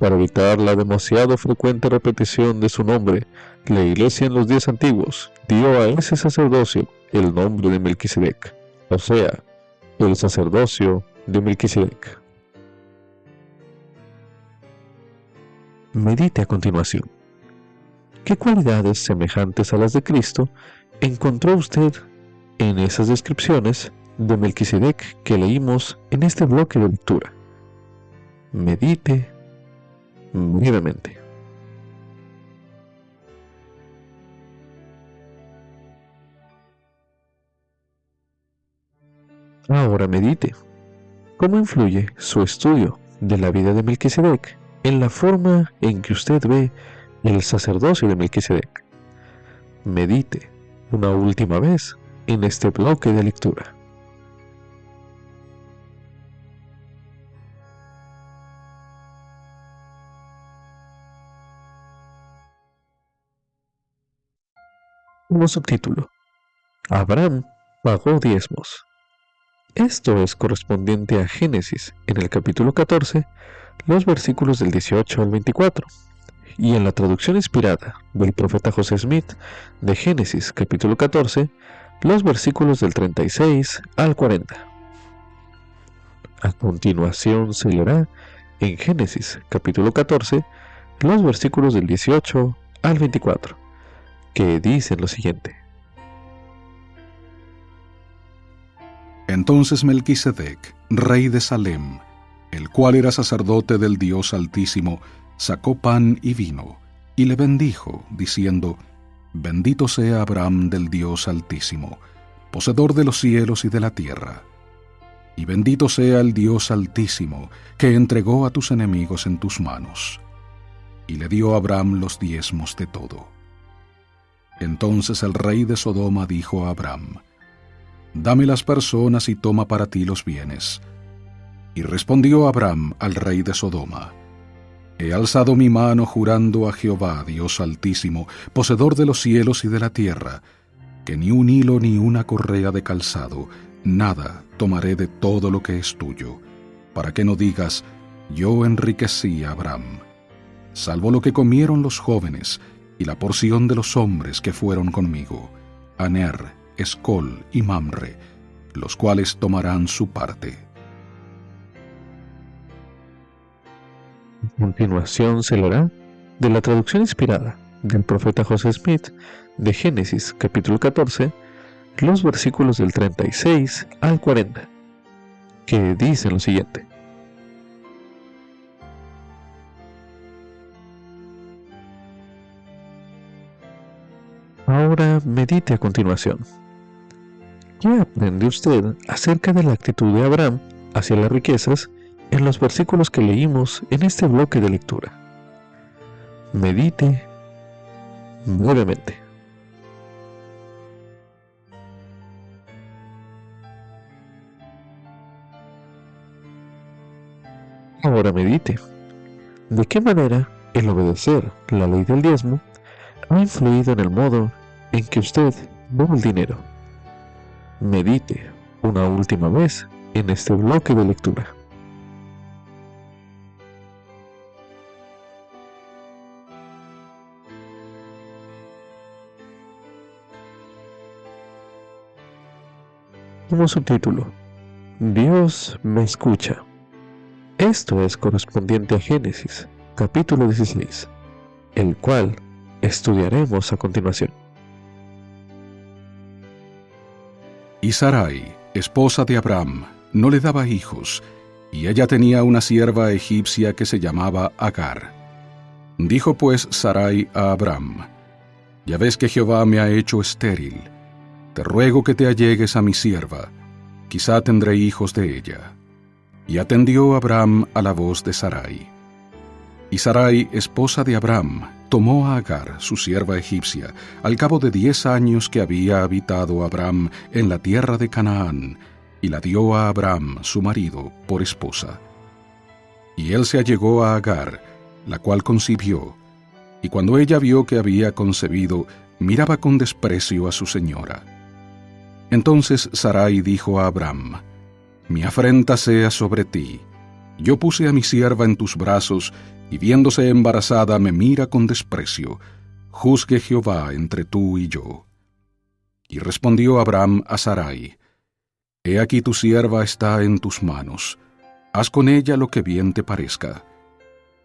Speaker 1: para evitar la demasiado frecuente repetición de su nombre, la Iglesia en los días antiguos dio a ese sacerdocio el nombre de Melquisedec, o sea, el sacerdocio de Melquisedec. Medite a continuación. ¿Qué cualidades semejantes a las de Cristo encontró usted en esas descripciones de Melquisedec que leímos en este bloque de lectura? Medite brevemente. Ahora medite. ¿Cómo influye su estudio de la vida de Melquisedec en la forma en que usted ve el sacerdocio de Melquisedec? Medite una última vez en este bloque de lectura. Como subtítulo: Abraham pagó diezmos. Esto es correspondiente a Génesis, en el capítulo 14, los versículos del 18 al 24, y en la traducción inspirada del profeta José Smith de Génesis, capítulo 14, los versículos del 36 al 40. A continuación se leerá en Génesis, capítulo 14, los versículos del 18 al 24, que dicen lo siguiente.
Speaker 3: Entonces Melquisedec, rey de Salem, el cual era sacerdote del Dios Altísimo, sacó pan y vino, y le bendijo, diciendo: Bendito sea Abraham del Dios Altísimo, poseedor de los cielos y de la tierra. Y bendito sea el Dios Altísimo, que entregó a tus enemigos en tus manos. Y le dio a Abraham los diezmos de todo. Entonces el rey de Sodoma dijo a Abraham: Dame las personas y toma para ti los bienes. Y respondió Abraham al rey de Sodoma: He alzado mi mano jurando a Jehová, Dios Altísimo, poseedor de los cielos y de la tierra, que ni un hilo ni una correa de calzado, nada tomaré de todo lo que es tuyo, para que no digas: yo enriquecí a Abraham, salvo lo que comieron los jóvenes y la porción de los hombres que fueron conmigo, Aner, Escol y Mamre, los cuales tomarán su parte.
Speaker 1: A continuación se leerá de la traducción inspirada del profeta José Smith de Génesis capítulo 14, los versículos del 36 al 40, que dicen lo siguiente. Ahora medite a continuación. ¿Qué aprende usted acerca de la actitud de Abraham hacia las riquezas en los versículos que leímos en este bloque de lectura? Medite brevemente. Ahora medite. ¿De qué manera el obedecer la ley del diezmo ha influido en el modo en que usted ve el dinero? Medite una última vez en este bloque de lectura. Como subtítulo: Dios me escucha. Esto es correspondiente a Génesis, capítulo 16, el cual estudiaremos a continuación.
Speaker 3: Y Sarai, esposa de Abraham, no le daba hijos, y ella tenía una sierva egipcia que se llamaba Agar. Dijo pues Sarai a Abraham: Ya ves que Jehová me ha hecho estéril. Te ruego que te allegues a mi sierva, quizá tendré hijos de ella. Y atendió Abraham a la voz de Sarai. Y Sarai, esposa de Abraham, tomó a Agar, su sierva egipcia, al cabo de 10 años que había habitado Abram en la tierra de Canaán, y la dio a Abram, su marido, por esposa. Y él se allegó a Agar, la cual concibió, y cuando ella vio que había concebido, miraba con desprecio a su señora. Entonces Sarai dijo a Abram: Mi afrenta sea sobre ti. Yo puse a mi sierva en tus brazos, y viéndose embarazada me mira con desprecio. Juzgue Jehová entre tú y yo. Y respondió Abram a Sarai: He aquí tu sierva está en tus manos. Haz con ella lo que bien te parezca.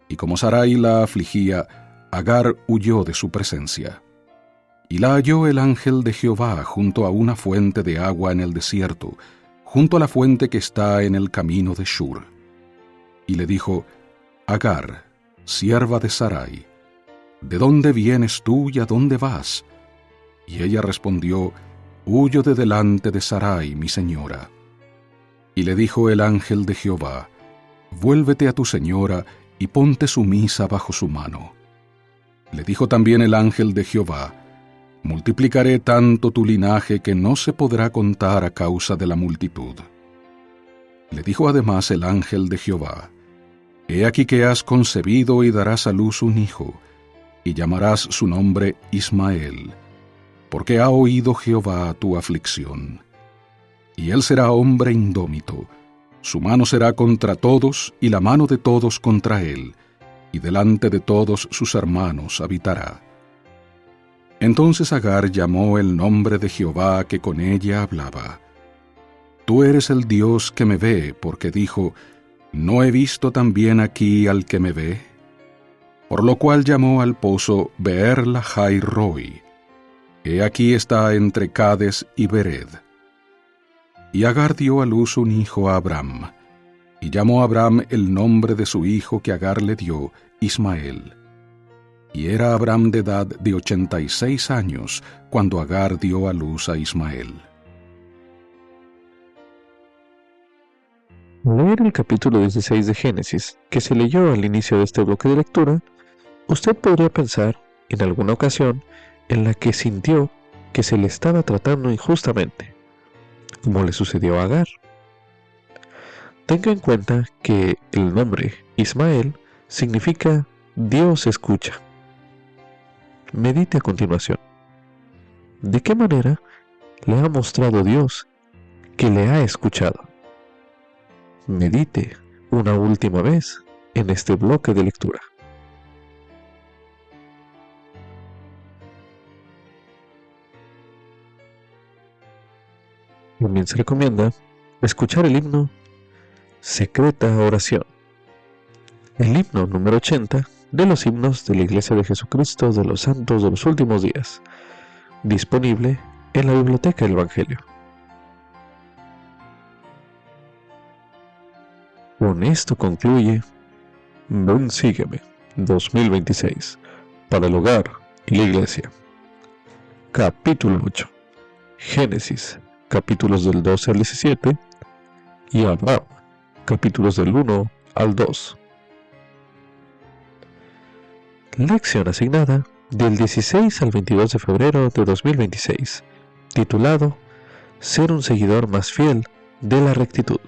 Speaker 3: Y como Sarai la afligía, Agar huyó de su presencia. Y la halló el ángel de Jehová junto a una fuente de agua en el desierto, junto a la fuente que está en el camino de Shur. Y le dijo: Agar, sierva de Sarai, ¿de dónde vienes tú y a dónde vas? Y ella respondió: Huyo de delante de Sarai, mi señora. Y le dijo el ángel de Jehová: Vuélvete a tu señora y ponte sumisa bajo su mano. Le dijo también el ángel de Jehová: Multiplicaré tanto tu linaje que no se podrá contar a causa de la multitud. Le dijo además el ángel de Jehová: He aquí que has concebido y darás a luz un hijo, y llamarás su nombre Ismael, porque ha oído Jehová tu aflicción. Y él será hombre indómito, su mano será contra todos, y la mano de todos contra él, y delante de todos sus hermanos habitará. Entonces Agar llamó el nombre de Jehová que con ella hablaba. Tú eres el Dios que me ve, porque dijo: ¿No he visto también aquí al que me ve? Por lo cual llamó al pozo Beer Lahai Roi. He aquí está entre Cades y Bered. Y Agar dio a luz un hijo a Abram, y llamó a Abram el nombre de su hijo que Agar le dio, Ismael. Y era Abram de edad de 86 años cuando Agar dio a luz a Ismael.
Speaker 1: Al leer el capítulo 16 de Génesis, que se leyó al inicio de este bloque de lectura, usted podría pensar, en alguna ocasión, en la que sintió que se le estaba tratando injustamente, como le sucedió a Agar. Tenga en cuenta que el nombre Ismael significa Dios escucha. Medite a continuación. ¿De qué manera le ha mostrado Dios que le ha escuchado? Medite una última vez en este bloque de lectura. También se recomienda escuchar el himno Secreta Oración, el himno número 80 de los himnos de la Iglesia de Jesucristo de los Santos de los Últimos Días, disponible en la Biblioteca del Evangelio. Con esto concluye Ven Sígueme 2026 para el hogar y la iglesia. Capítulo 8. Génesis, capítulos del 12 al 17, y Abraham, capítulos del 1 al 2. Lección asignada del 16 al 22 de febrero de 2026, titulado Ser un seguidor más fiel de la rectitud.